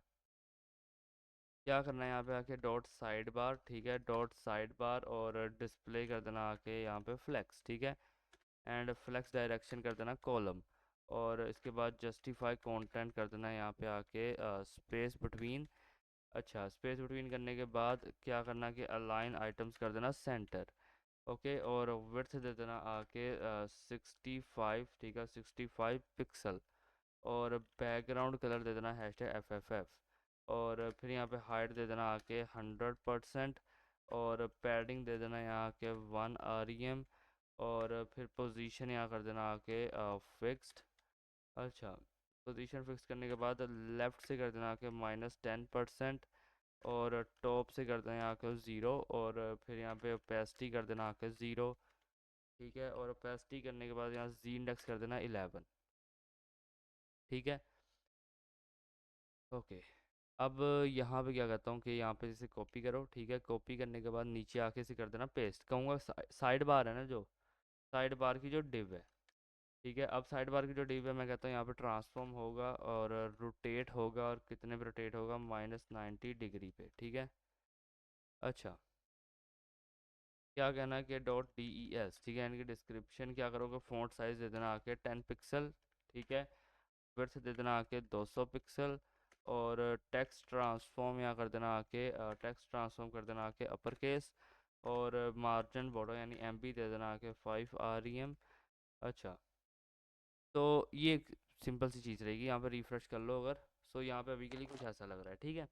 Speaker 1: क्या करना है यहाँ पे आके डॉट साइड बार, ठीक है, डॉट साइड बार, और डिस्प्ले कर देना आके यहाँ पे फ्लेक्स, ठीक है, एंड फ्लेक्स डायरेक्शन कर देना कॉलम, और इसके बाद जस्टिफाई कंटेंट कर देना यहाँ पे आके स्पेस बिटवीन। अच्छा, स्पेस बिटवीन करने के बाद क्या करना कि अलाइन आइटम्स कर देना सेंटर, ओके, और विड्थ दे देना आके 65, ठीक है, 65 पिक्सल, और बैकग्राउंड कलर दे देना #FFF, और फिर यहाँ पे हाइट दे देना आके 100%, और पैडिंग दे देना यहाँ के 1 REM, और फिर पोजीशन यहाँ कर देना आके फिक्स्ड। अच्छा, पोजीशन फिक्स करने के बाद लेफ़्ट से कर देना आके -10%, और टॉप से कर देना यहाँ के 0, और फिर यहाँ पे ओपेसिटी कर देना आके 0, ठीक है, और ओपेसिटी करने के बाद यहाँ जी इंडेक्स कर देना 11, ठीक है, ओके। अब यहाँ पे क्या करता हूँ कि यहाँ पे जैसे कॉपी करो, ठीक है, कॉपी करने के बाद नीचे आके इसे कर देना पेस्ट, कहूँगा साइड बार है ना, जो साइड बार की जो डिव है, ठीक है, अब साइड बार की जो डिव है मैं कहता हूँ यहाँ पे ट्रांसफॉर्म होगा, और रोटेट होगा, और कितने पे रोटेट होगा -90 डिग्री पे, ठीक है। अच्छा, क्या कहना है कि .des, ठीक है, इनकी डिस्क्रिप्शन क्या करोगे, फ़ॉन्ट साइज़ दे देना आके 10 पिक्सल, ठीक है, विड्थ दे देना आके 200 पिक्सल, और टेक्स्ट ट्रांसफॉर्म यहाँ कर देना आके, टेक्स्ट ट्रांसफॉर्म कर देना आके अपर केस, और मार्जिन बॉर्डर यानी MB दे देना आके 5 REM। अच्छा, तो ये एक सिंपल सी चीज़ रहेगी, यहाँ पे रिफ्रेश कर लो अगर, सो यहाँ पे अभी के लिए कुछ ऐसा लग रहा है, ठीक है,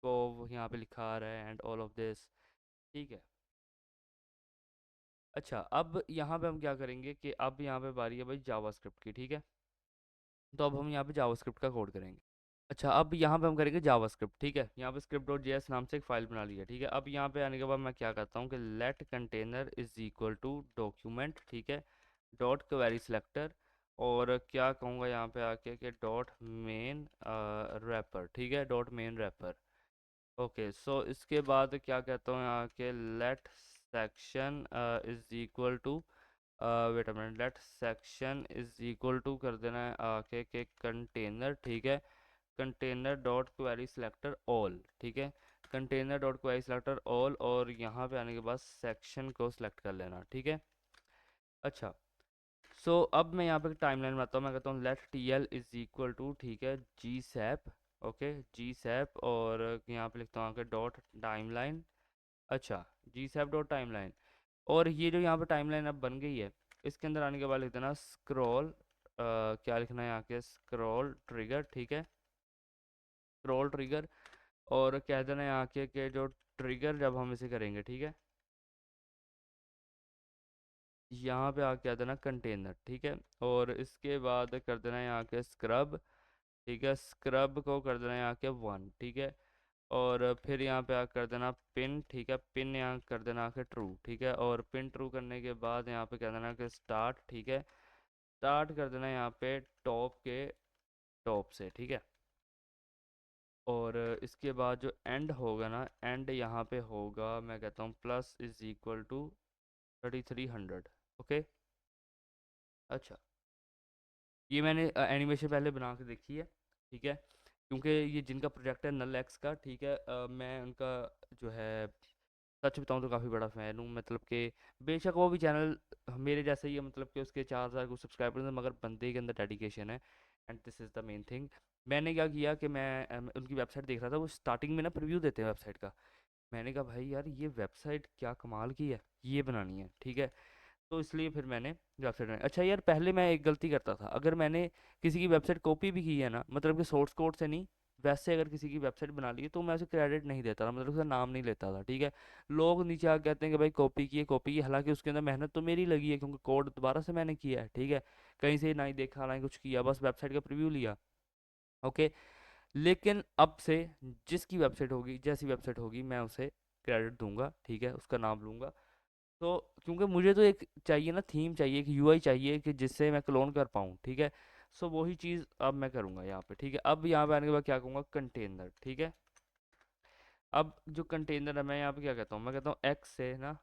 Speaker 1: तो यहाँ पे लिखा आ रहा है एंड ऑल ऑफ दिस, ठीक है। अच्छा, अब यहाँ पे हम क्या करेंगे कि अब यहाँ पे बारी है भाई जावास्क्रिप्ट की, ठीक है, तो अब हम यहाँ पे जावास्क्रिप्ट का कोड करेंगे। अच्छा, अब यहाँ पे हम करेंगे जावास्क्रिप्ट, ठीक है, यहाँ पे script.js नाम से एक फ़ाइल बना ली है, ठीक है, अब यहाँ पे आने के बाद मैं क्या करता हूँ कि let container is equal to document, ठीक है, डॉट क्वेरी सिलेक्टर, और क्या कहूँगा यहाँ पे आके कि डॉट मेन रैपर, ठीक है, dot main wrapper. Okay, so इसके बाद क्या कहता हूँ यहाँ के let section is equal to, wait a minute, let section is equal to कर देना है आके के कंटेनर, ठीक है, container dot query selector all, ठीक है, container dot query selector all, और यहाँ पे आने के बाद सेक्शन को सिलेक्ट कर लेना, ठीक है। अच्छा, सो अब मैं यहाँ पे टाइमलाइन बनाता हूँ, मैं कहता हूँ let T L is equal to, ठीक है, G sap, okay, G sap, और यहाँ पे लिखता हूँ आके डॉट टाइमलाइन। अच्छा, जी सैप डॉट टाइमलाइन, और ये जो यहाँ पे टाइमलाइन अब बन गई है, इसके अंदर आने के बाद लिख देना स्क्रॉल, क्या लिखना है यहाँ के, स्क्रॉल ट्रिगर, ठीक है, स्क्रॉल ट्रिगर, और कह देना है यहाँ के जो ट्रिगर जब हम इसे करेंगे, ठीक है, यहाँ पे आके कह देना कंटेनर, ठीक है, और इसके बाद कर देना है यहाँ के स्क्रब, ठीक है, स्क्रब को कर देना है यहाँ के 1, ठीक है, और फिर यहाँ पे आ कर देना पिन, ठीक है, पिन यहाँ कर देना के ट्रू, ठीक है, और पिन ट्रू करने के बाद यहाँ पे कह देना कि स्टार्ट, ठीक है, स्टार्ट कर देना यहाँ पे टॉप के टॉप से, ठीक है, और इसके बाद जो एंड होगा ना, एंड यहाँ पे होगा, मैं कहता हूँ plus is equal to 3300, okay. अच्छा, ये मैंने एनिमेशन पहले बना के देखी है, ठीक है, क्योंकि ये जिनका प्रोजेक्ट है नल एक्स का, ठीक है, मैं उनका जो है सच बताऊं तो काफ़ी बड़ा फ़ैन हूँ, मतलब कि बेशक वो भी चैनल मेरे जैसे ही है, मतलब कि उसके 4000 कुछ सब्सक्राइबर्स हैं, मगर बंदे के अंदर डेडिकेशन है, and this is the main thing. मैंने क्या किया कि मैं उनकी वेबसाइट देख रहा था, वो स्टार्टिंग में ना प्रीव्यू देते हैं वेबसाइट का, मैंने कहा भाई यार ये वेबसाइट क्या कमाल की है, ये बनानी है, ठीक है, तो इसलिए फिर मैंने वेबसाइट बनाई। अच्छा यार, पहले मैं एक गलती करता था, अगर मैंने किसी की वेबसाइट कॉपी भी की है ना, मतलब कि सोर्स कोड से नहीं, वैसे अगर किसी की वेबसाइट बना ली है, तो मैं उसे क्रेडिट नहीं देता था, मतलब उसका नाम नहीं लेता था, ठीक है। लोग नीचे आके कहते हैं कि भाई कॉपी की, हालांकि उसके अंदर मेहनत तो मेरी लगी है, क्योंकि कोड दोबारा से मैंने किया है, ठीक है, कहीं से ना ही देखा ना ही कुछ किया, बस वेबसाइट का प्रीव्यू लिया, ओके। लेकिन अब से जिसकी वेबसाइट होगी, जैसी वेबसाइट होगी, मैं उसे क्रेडिट दूंगा, ठीक है, उसका नाम लूंगा। तो क्योंकि मुझे तो एक चाहिए ना, थीम चाहिए, एक यूआई चाहिए कि जिससे मैं क्लोन कर पाऊँ, ठीक है। सो वही चीज़ अब मैं करूँगा यहाँ पे, ठीक है। अब यहाँ पे आने के बाद क्या कहूँगा, कंटेनर, ठीक है। अब जो कंटेनर है, मैं यहाँ पे क्या कहता हूँ, मैं कहता हूँ एक्स से ना,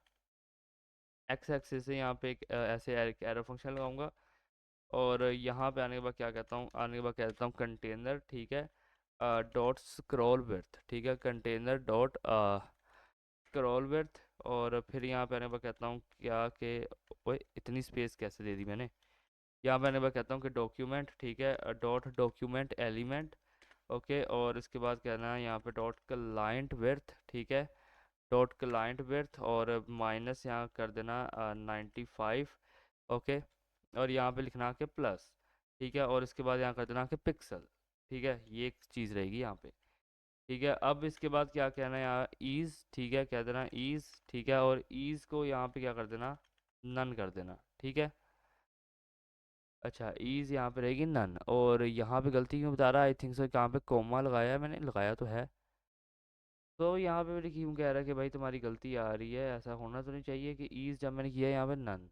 Speaker 1: एक्स एक्सिस से यहाँ पे एक ऐसे एरो फंक्शन लगाऊंगा, और यहाँ पे आने के बाद क्या कहता हूँ, आने के बाद कहता हूँ कंटेनर, ठीक है, डॉट स्क्रॉल विड्थ, ठीक है, कंटेनर डॉट स्क्रॉल विड्थ, और फिर यहाँ पे आने के बाद कहता हूँ क्या कि, ओए इतनी स्पेस कैसे दे दी मैंने, यहाँ पे आने के बाद कहता हूँ कि डॉक्यूमेंट, ठीक है, डॉट डॉक्यूमेंट एलिमेंट, ओके, और इसके बाद कहना है यहाँ पे डॉट क्लाइंट विड्थ, ठीक है, डॉट क्लाइंट विड्थ, और माइनस यहाँ कर देना 95, ओके, और यहाँ पे लिखना के प्लस, ठीक है, और इसके बाद यहाँ कर देना के पिक्सल, ठीक है, ये एक चीज़ रहेगी यहाँ पे, ठीक है। अब इसके बाद क्या कहना है यहाँ, ईज़, ठीक है, कह देना ईज़, ठीक है, और ईज़ को यहाँ पे क्या कर देना, नन कर देना, ठीक है। अच्छा, ईज़ यहाँ पे रहेगी नन, और यहाँ पे गलती क्यों बता रहा है, आई थिंक सो यहाँ पे कोमा लगाया है मैंने, लगाया तो है, तो यहाँ पे मेरे क्यों कह रहा है कि भाई तुम्हारी गलती आ रही है, ऐसा होना तो नहीं चाहिए कि ईज़ जब मैंने किया है यहाँ पे नन,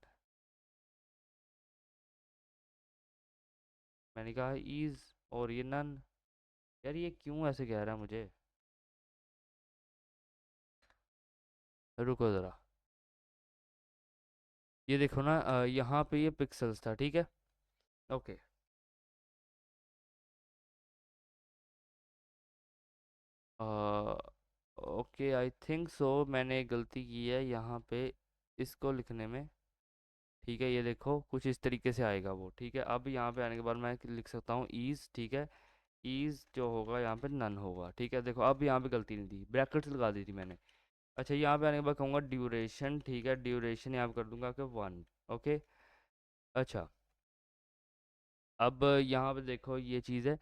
Speaker 1: मैंने कहा ईज़ और ये नन, यार ये क्यों ऐसे कह रहा है मुझे, रुको ज़रा, ये देखो ना, यहाँ पे ये पिक्सल्स था, ठीक है, okay, okay, I think so मैंने एक गलती की है यहाँ पे इसको लिखने में, ठीक है, ये देखो कुछ इस तरीके से आएगा वो, ठीक है। अब यहाँ पे आने के बाद मैं लिख सकता हूँ ईज़, ठीक है, ईज़ जो होगा यहाँ पे नन होगा, ठीक है, देखो अब यहाँ पे गलती नहीं दी, ब्रैकेट्स लगा दी थी मैंने। अच्छा, यहाँ पे आने के बाद कहूँगा ड्यूरेशन, ठीक है, ड्यूरेशन यहाँ पे कर दूंगा कि 1, ओके। अच्छा, अब यहाँ पे देखो ये चीज़ है,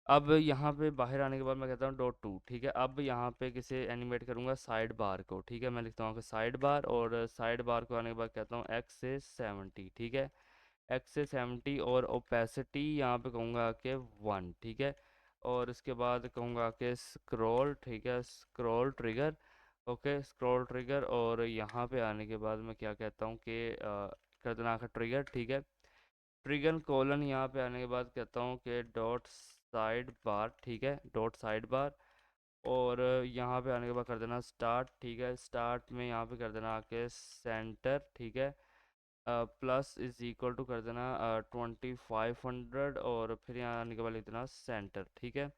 Speaker 1: अब यहाँ पे बाहर आने के बाद मैं कहता हूँ डॉट टू, ठीक है, अब यहाँ पे किसे एनिमेट करूँगा, साइड बार को, ठीक है, मैं लिखता हूँ कि साइड बार, और साइड बार को आने के बाद कहता हूँ एक्स से 70, ठीक है, एक्स से 70, और ओपेसिटी यहाँ पे कहूँगा कि 1, ठीक है, और इसके बाद कहूँगा कि स्क्रॉल, ठीक है, scroll trigger, okay, scroll trigger, और यहाँ पे आने के बाद मैं क्या कहता हूँ कि कर देना का ट्रिगर, ठीक है, ट्रिगर कोलन यहाँ पे आने के बाद कहता हूँ कि डॉट साइड बार, ठीक है, डॉट साइड बार। और यहाँ पे आने के बाद कर देना स्टार्ट, ठीक है, स्टार्ट में यहाँ पे कर देना आके सेंटर, ठीक है, प्लस इज इक्वल टू कर देना 2500, और फिर यहाँ आने के बाद लिख देना सेंटर, ठीक है।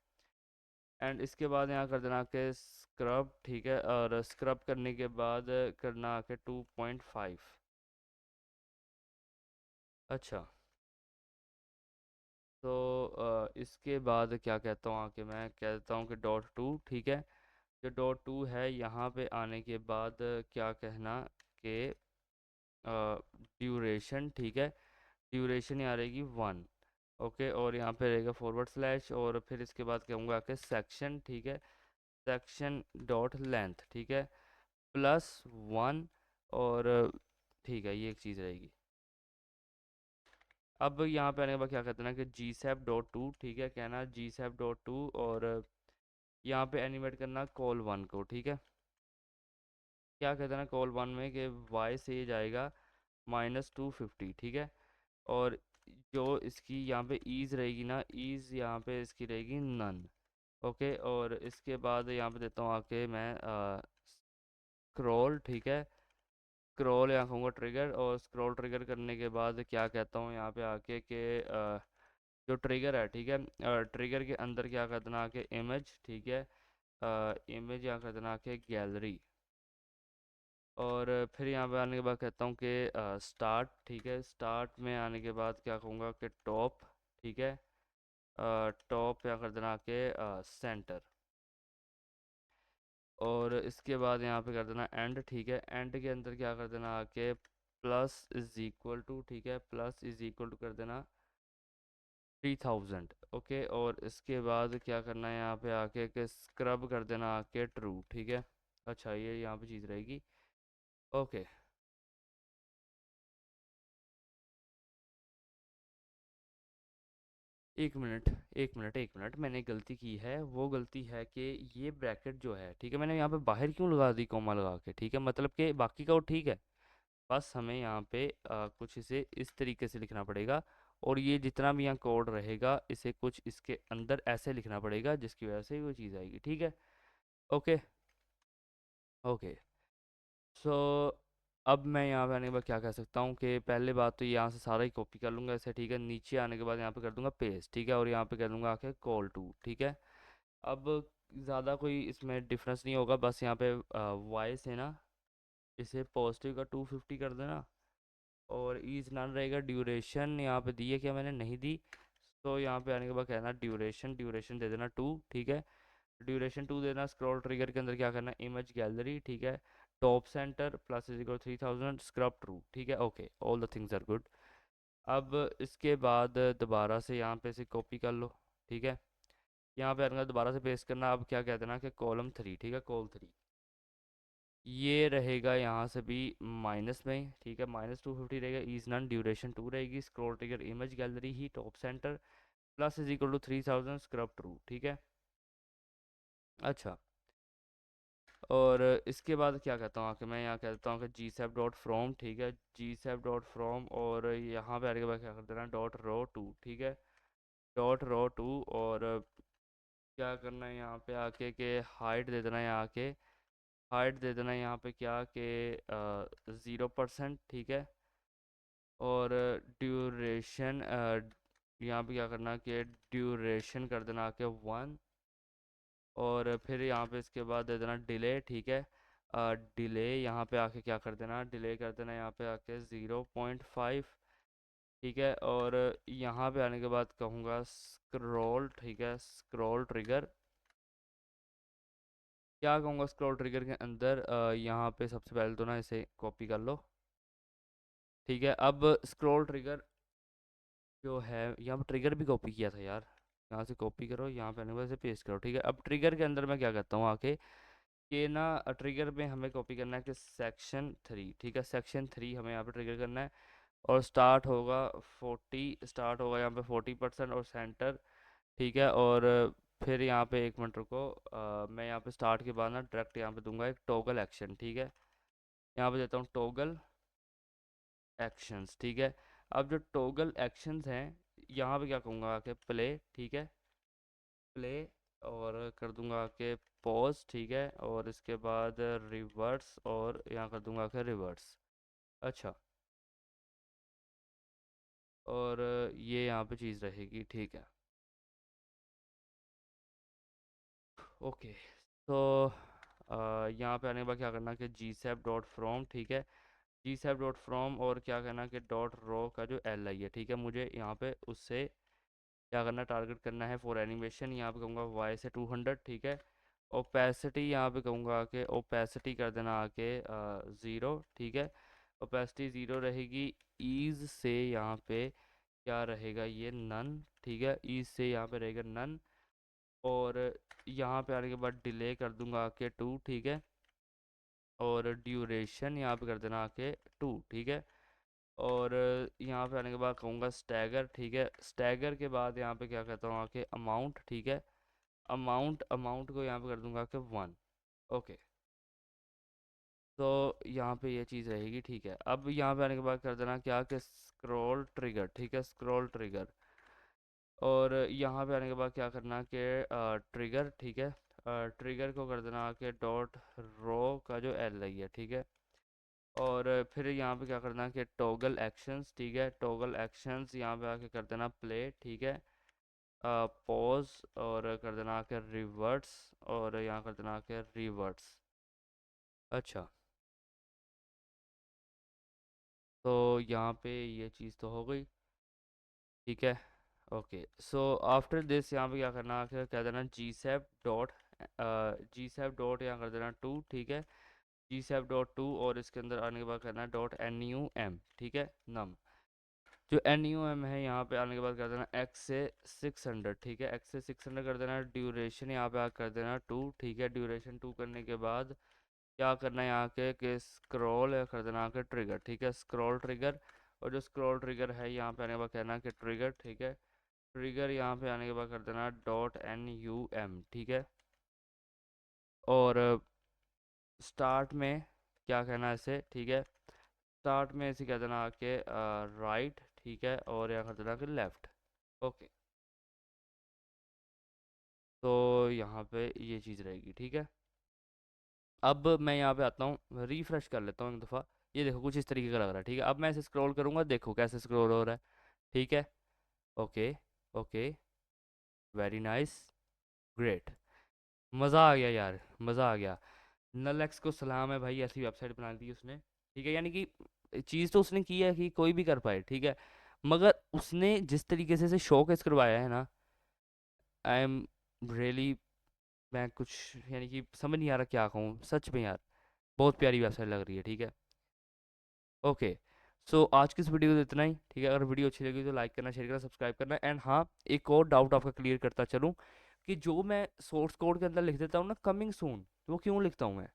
Speaker 1: एंड इसके बाद यहाँ कर देना आके स्क्रब, ठीक है, और स्क्रब करने के बाद करना आके 2.5। अच्छा, तो इसके बाद क्या कहता हूँ आके मैं कहता हूँ कि डॉट टू, ठीक है। जो डॉट टू है यहाँ पे आने के बाद क्या कहना कि ड्यूरेशन, ठीक है, ड्यूरेशन यहाँ रहेगी 1। ओके, और यहाँ पे रहेगा फॉरवर्ड स्लैश, और फिर इसके बाद कहूँगा आके सेक्शन, ठीक है, सेक्शन डॉट लेंथ, ठीक है, +1। और ठीक है, ये एक चीज़ रहेगी। अब यहाँ पे आने के बाद क्या कहते हैं ना कि जी सैप डॉट टू, ठीक है, कहना जी सैप डॉट टू, और यहाँ पे एनिमेट करना कॉल वन को, ठीक है। क्या कहते हैं ना कॉल वन में कि वाई से ये जाएगा -250, ठीक है। और जो इसकी यहाँ पे ईज रहेगी ना, ईज यहाँ पे इसकी रहेगी नन। ओके, और इसके बाद यहाँ पे देता हूँ आके मैं स्क्रॉल, ठीक है, स्क्रॉल यहाँ कहूँगा ट्रिगर, और स्क्रॉल ट्रिगर करने के बाद क्या कहता हूँ यहाँ पे आके कि जो ट्रिगर है, ठीक है, ट्रिगर के अंदर क्या कर देना आके इमेज, ठीक है, इमेज यहाँ कर देना आके गैलरी। और फिर यहाँ पे आने के बाद कहता हूँ कि स्टार्ट, ठीक है, स्टार्ट में आने के बाद क्या कहूँगा कि टॉप, ठीक है, टॉप यहाँ कर देना आके सेंटर। और इसके बाद यहाँ पे कर देना एंड, ठीक है, एंड के अंदर क्या कर देना आके प्लस इज इक्वल टू, ठीक है, प्लस इज इक्वल टू कर देना 3000। ओके, और इसके बाद क्या करना है यहाँ पे आके कि स्क्रब कर देना आके ट्रू, ठीक है। अच्छा, ये यहाँ पे चीज़ रहेगी। ओके, एक मिनट, एक मिनट, मैंने गलती की है। वो गलती है कि ये ब्रैकेट जो है, ठीक है, मैंने यहाँ पे बाहर क्यों लगा दी कॉमा लगा के, ठीक है, मतलब कि बाकी का वो ठीक है। बस हमें यहाँ पे कुछ इसे इस तरीके से लिखना पड़ेगा, और ये जितना भी यहाँ कोड रहेगा इसे कुछ इसके अंदर ऐसे लिखना पड़ेगा जिसकी वजह से वो चीज़ आएगी, ठीक है। ओके, ओके, सो अब मैं यहाँ पे आने के बाद क्या कह सकता हूँ कि पहले बात तो यहाँ से सारा ही कॉपी कर लूँगा ऐसे, ठीक है। नीचे आने के बाद यहाँ पे कर दूंगा पेस्ट, ठीक है, और यहाँ पे कर दूंगा आके कॉल टू, ठीक है। अब ज़्यादा कोई इसमें डिफरेंस नहीं होगा, बस यहाँ पे वाई से ना इसे पॉजिटिव का 250 कर देना, और ईज नन रहेगा। ड्यूरेशन यहाँ पे दी है क्या, मैंने नहीं दी, तो यहाँ पे आने के बाद कहना ड्यूरेशन, ड्यूरेशन दे देना 2, ठीक है, ड्यूरेशन 2 देना। स्क्रॉल ट्रिगर के अंदर क्या करना, इमेज गैलरी, ठीक है, top centre plus is equal 3000, scrub true, ठीक है। Okay, all the things are good. अब इसके बाद दोबारा से यहाँ पे से कॉपी कर लो, ठीक है, यहाँ पे आने दोबारा से पेस्ट करना। अब क्या कहते हैं ना कि कॉलम 3, ठीक है, कॉल 3 ये रहेगा यहाँ से भी माइनस में, ठीक है, -250 रहेगा। ईज नन, ड्यूरेशन 2 रहेगी, स्क्रॉल ट्रिगर इमेज गैलरी ही top centre plus is equal to 3000, scrub true, ठीक है। अच्छा, और इसके बाद क्या कहता हूँ कि मैं यहाँ कहता हूँ कि जी सैप डॉट फ्रॉम, ठीक है, जी सैप डॉट फ्रॉम, और यहाँ पे आने के बाद क्या कर देना डॉट रो टू, ठीक है, डॉट रो टू। और क्या करना है यहाँ पे आके कि हाइट दे देना है यहाँ के, हाइट दे देना है यहाँ पे क्या कि 0%, ठीक है, और ड्यूरेशन यहाँ पे क्या करना कि ड्यूरेशन कर देना आके 1। और फिर यहाँ पे इसके बाद दे देना डिले, ठीक है, डिले यहाँ पे आके क्या कर देना, डिले कर देना यहाँ पे आके 0.5, ठीक है। और यहाँ पे आने के बाद कहूँगा स्क्रॉल, ठीक है, स्क्रॉल ट्रिगर, क्या कहूँगा स्क्रॉल ट्रिगर के अंदर यहाँ पे सबसे पहले तो ना इसे कॉपी कर लो, ठीक है। अब स्क्रॉल ट्रिगर जो है, यहाँ पर ट्रिगर भी कॉपी किया था यार, यहाँ से कॉपी करो, यहाँ पे आने के बाद इसे पेस्ट करो, ठीक है। अब ट्रिगर के अंदर मैं क्या करता हूँ आके कि ना ट्रिगर में हमें कॉपी करना है कि सेक्शन 3, ठीक है, सेक्शन 3 हमें यहाँ पे ट्रिगर करना है। और स्टार्ट होगा 40, स्टार्ट होगा यहाँ पे 40%, और सेंटर, ठीक है। और फिर यहाँ पे एक मिनट रुको, मैं यहाँ पे स्टार्ट के बाद ना डायरेक्ट यहाँ पे दूंगा एक टॉगल एक्शन, ठीक है, यहाँ पे देता हूँ टॉगल एक्शंस, ठीक है। अब जो टॉगल एक्शंस हैं यहाँ पे क्या कहूँगा आके प्ले, ठीक है, प्ले, और कर दूंगा आके पॉज, ठीक है, और इसके बाद रिवर्स, और यहाँ कर दूंगा आके रिवर्स। अच्छा, और ये यहाँ पे चीज़ रहेगी, ठीक है। ओके, तो यहाँ पे आने के बाद क्या करना कि gsap.from, ठीक है, gsap.from, और क्या करना कि .ro का जो li है, ठीक है, मुझे यहाँ पे उससे क्या करना, टारगेट करना है फॉर एनिमेशन। यहाँ पे कहूँगा y से 200, ठीक है। ओपेसिटी यहाँ पे कहूँगा कि ओपेसिटी कर देना आके 0, ठीक है, ओपेसिटी 0 रहेगी। ईज से यहाँ पे क्या रहेगा, ये नन, ठीक है, ईज से यहाँ पे रहेगा नन, और यहाँ पे आने के बाद डिले कर दूंगा आके 2, ठीक है, और ड्यूरेशन यहाँ पे कर देना आके 2, ठीक है, और यहाँ पे आने के बाद कहूँगा स्टैगर, ठीक है, स्टैगर के बाद यहाँ पे क्या कहता हूँ आके अमाउंट, ठीक है, अमाउंट को यहाँ पे कर दूंगा कि 1। ओके, तो यहाँ पे ये चीज़ रहेगी, ठीक है। अब यहाँ पे आने के बाद कर देना क्या कि स्क्रॉल ट्रिगर, ठीक है, स्क्रॉल ट्रिगर, और यहाँ पे आने के बाद क्या करना कि ट्रिगर, ठीक है, ट्रिगर को कर देना कि .ro का जो li है, ठीक है, और फिर यहाँ पे क्या करना कि टॉगल एक्शंस, ठीक है, टॉगल एक्शंस यहाँ पे आके कर देना प्ले, ठीक है, पॉज, और कर देना के रिवर्ट्स, और यहाँ कर देना के रिवर्ट्स। अच्छा, तो यहाँ पे ये चीज़ तो हो गई, ठीक है। ओके, सो आफ्टर दिस यहाँ पे क्या करना है, क्या देना gsap डॉट यहाँ कर देना 2, ठीक है, gsap.2, और इसके अंदर आने के बाद करना है .num, ठीक है, नम, जो num है यहाँ पे आने के बाद कर देना x से 600, ठीक है, x से 600 कर देना। ड्यूरेशन यहाँ पे कर देना 2, ठीक है, ड्यूरेशन 2 करने के बाद क्या करना है यहाँ के कि स्क्रॉल कर देना आके ट्रिगर, ठीक है, स्क्रॉल ट्रिगर, और जो स्क्रॉल ट्रिगर है यहाँ पे आने के बाद कहना कि ट्रिगर, ठीक है, ट्रिगर यहाँ पे आने के बाद कर देना .num, ठीक है, और स्टार्ट में क्या कहना है इसे, ठीक है, स्टार्ट में इसे कह देना आके राइट, ठीक है, और यहाँ कर देना कि लेफ्ट। ओके, तो यहाँ पे ये चीज़ रहेगी, ठीक है। अब मैं यहाँ पे आता हूँ, रिफ्रेश कर लेता हूँ एक दफ़ा। ये देखो कुछ इस तरीके का लग रहा है, ठीक है। अब मैं इसे स्क्रॉल करूँगा, देखो कैसे स्क्रॉल हो रहा है, ठीक है। Okay, okay, very nice, great, मज़ा आ गया यार, मज़ा आ गया। नलेक्स को सलाम है भाई, ऐसी वेबसाइट बना दी उसने, ठीक है। यानी कि चीज़ तो उसने की है कि कोई भी कर पाए, ठीक है, मगर उसने जिस तरीके से इसे शोकेस करवाया है ना, आई एम रियली, मैं कुछ यानी कि समझ नहीं आ रहा क्या कहूँ सच में यार, बहुत प्यारी वेबसाइट लग रही है, ठीक है। ओके, सो आज की इस वीडियो में इतना ही, ठीक है। अगर वीडियो अच्छी लगी तो लाइक करना, शेयर करना, सब्सक्राइब करना। एंड हाँ, एक और डाउट आपका क्लियर करता चलूँ कि जो मैं सोर्स कोड के अंदर लिख देता हूँ ना कमिंग सून, वो क्यों लिखता हूँ मैं,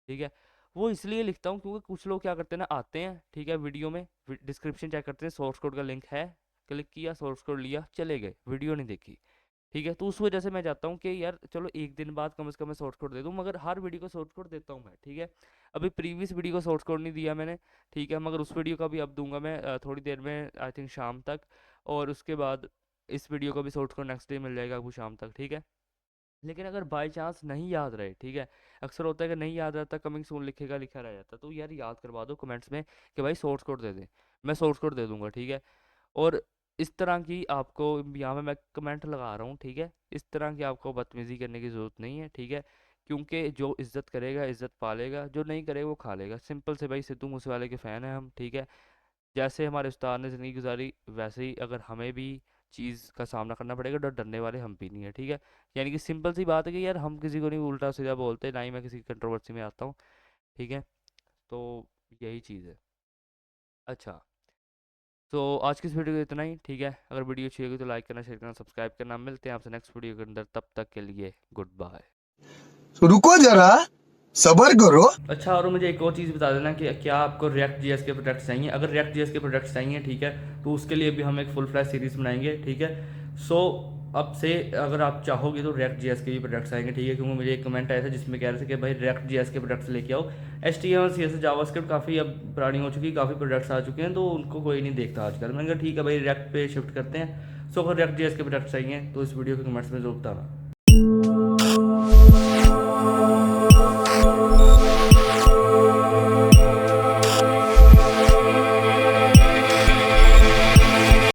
Speaker 1: ठीक है, वो इसलिए लिखता हूँ क्योंकि कुछ लोग क्या करते हैं ना, आते हैं, ठीक है, वीडियो में डिस्क्रिप्शन चेक करते हैं, सोर्स कोड का लिंक है, क्लिक किया, सोर्स कोड लिया, चले गए, वीडियो नहीं देखी, ठीक है। तो उस वजह से मैं चाहता हूँ कि यार चलो एक दिन बाद कम से कम मैं सोर्स कोड दे दूँ, मगर हर वीडियो का सोर्स कोड देता हूँ मैं, ठीक है। अभी प्रीवियस वीडियो का सोर्स कोड नहीं दिया मैंने, ठीक है, मगर उस वीडियो का भी अब दूंगा मैं थोड़ी देर में, आई थिंक शाम तक, और उसके बाद इस वीडियो का भी source code next day meal जाएगा आपको शाम तक, ठीक है। लेकिन अगर बाई चांस नहीं याद रहे, ठीक है, अक्सर होता है कि नहीं याद रहता, कमिंग सून लिखेगा लिखा रह जाता, तो यार याद करवा दो कमेंट्स में कि भाई सोर्स कोड दे दे, मैं सोर्स कोड दे दूंगा, ठीक है। और इस तरह की आपको, यहाँ पे मैं कमेंट लगा रहा हूँ, ठीक है, इस तरह की आपको बदतमीज़ी करने की ज़रूरत नहीं है, ठीक है, क्योंकि जो इज्जत करेगा इज्जत पालेगा, जो नहीं करेगा वो खा लेगा, सिंपल से। भाई सिद्धू मूसेवाले के फ़ैन हैं हम, ठीक है, जैसे हमारे उस्ताद ने ज़िंदगी गुजारी वैसे ही अगर हमें भी चीज़ का सामना करना पड़ेगा, तो डरने वाले हम भी नहीं है, ठीक है। यानी कि सिंपल सी बात है कि यार हम किसी को नहीं उल्टा सीधा बोलते, ना ही मैं किसी कंट्रोवर्सी में आता हूँ, ठीक है, तो यही चीज़ है। अच्छा, तो आज की इस वीडियो को इतना ही, ठीक है। अगर वीडियो अच्छी लगी तो लाइक करना, शेयर करना, सब्सक्राइब करना। मिलते हैं आपसे नेक्स्ट वीडियो के अंदर, तब तक के लिए गुड बाय।
Speaker 3: तो रुको जरा, सबर करो।
Speaker 1: अच्छा, और मुझे एक और चीज़ बता देना कि क्या आपको रिएक्ट जीएस के प्रोडक्ट्स चाहिए। अगर रिएक्ट जीएस के प्रोडक्ट्स चाहिए, ठीक है, तो उसके लिए भी हम एक फुल फ्लैश सीरीज़ बनाएंगे, ठीक है। सो अब से अगर आप चाहोगे तो रिएक्ट जेएस के भी प्रोडक्ट्स आएंगे, ठीक है, क्योंकि मुझे एक कमेंट आया था जिसमें कह रहे थे कि भाई रिएक्ट जेएस के प्रोडक्ट्स लेके आओ। HTML CSS जावास्क्रिप्ट काफ़ी अब पुरानी हो चुकी है, काफ़ी प्रोडक्ट्स आ चुके हैं, तो उनको कोई नहीं देखता आजकल। मैंने कहा ठीक है भाई रिएक्ट पे शिफ्ट करते हैं। सो अगर रिएक्ट जेएस के प्रोडक्ट्स चाहिए तो इस वीडियो के कमेंट्स में जरूर बताना।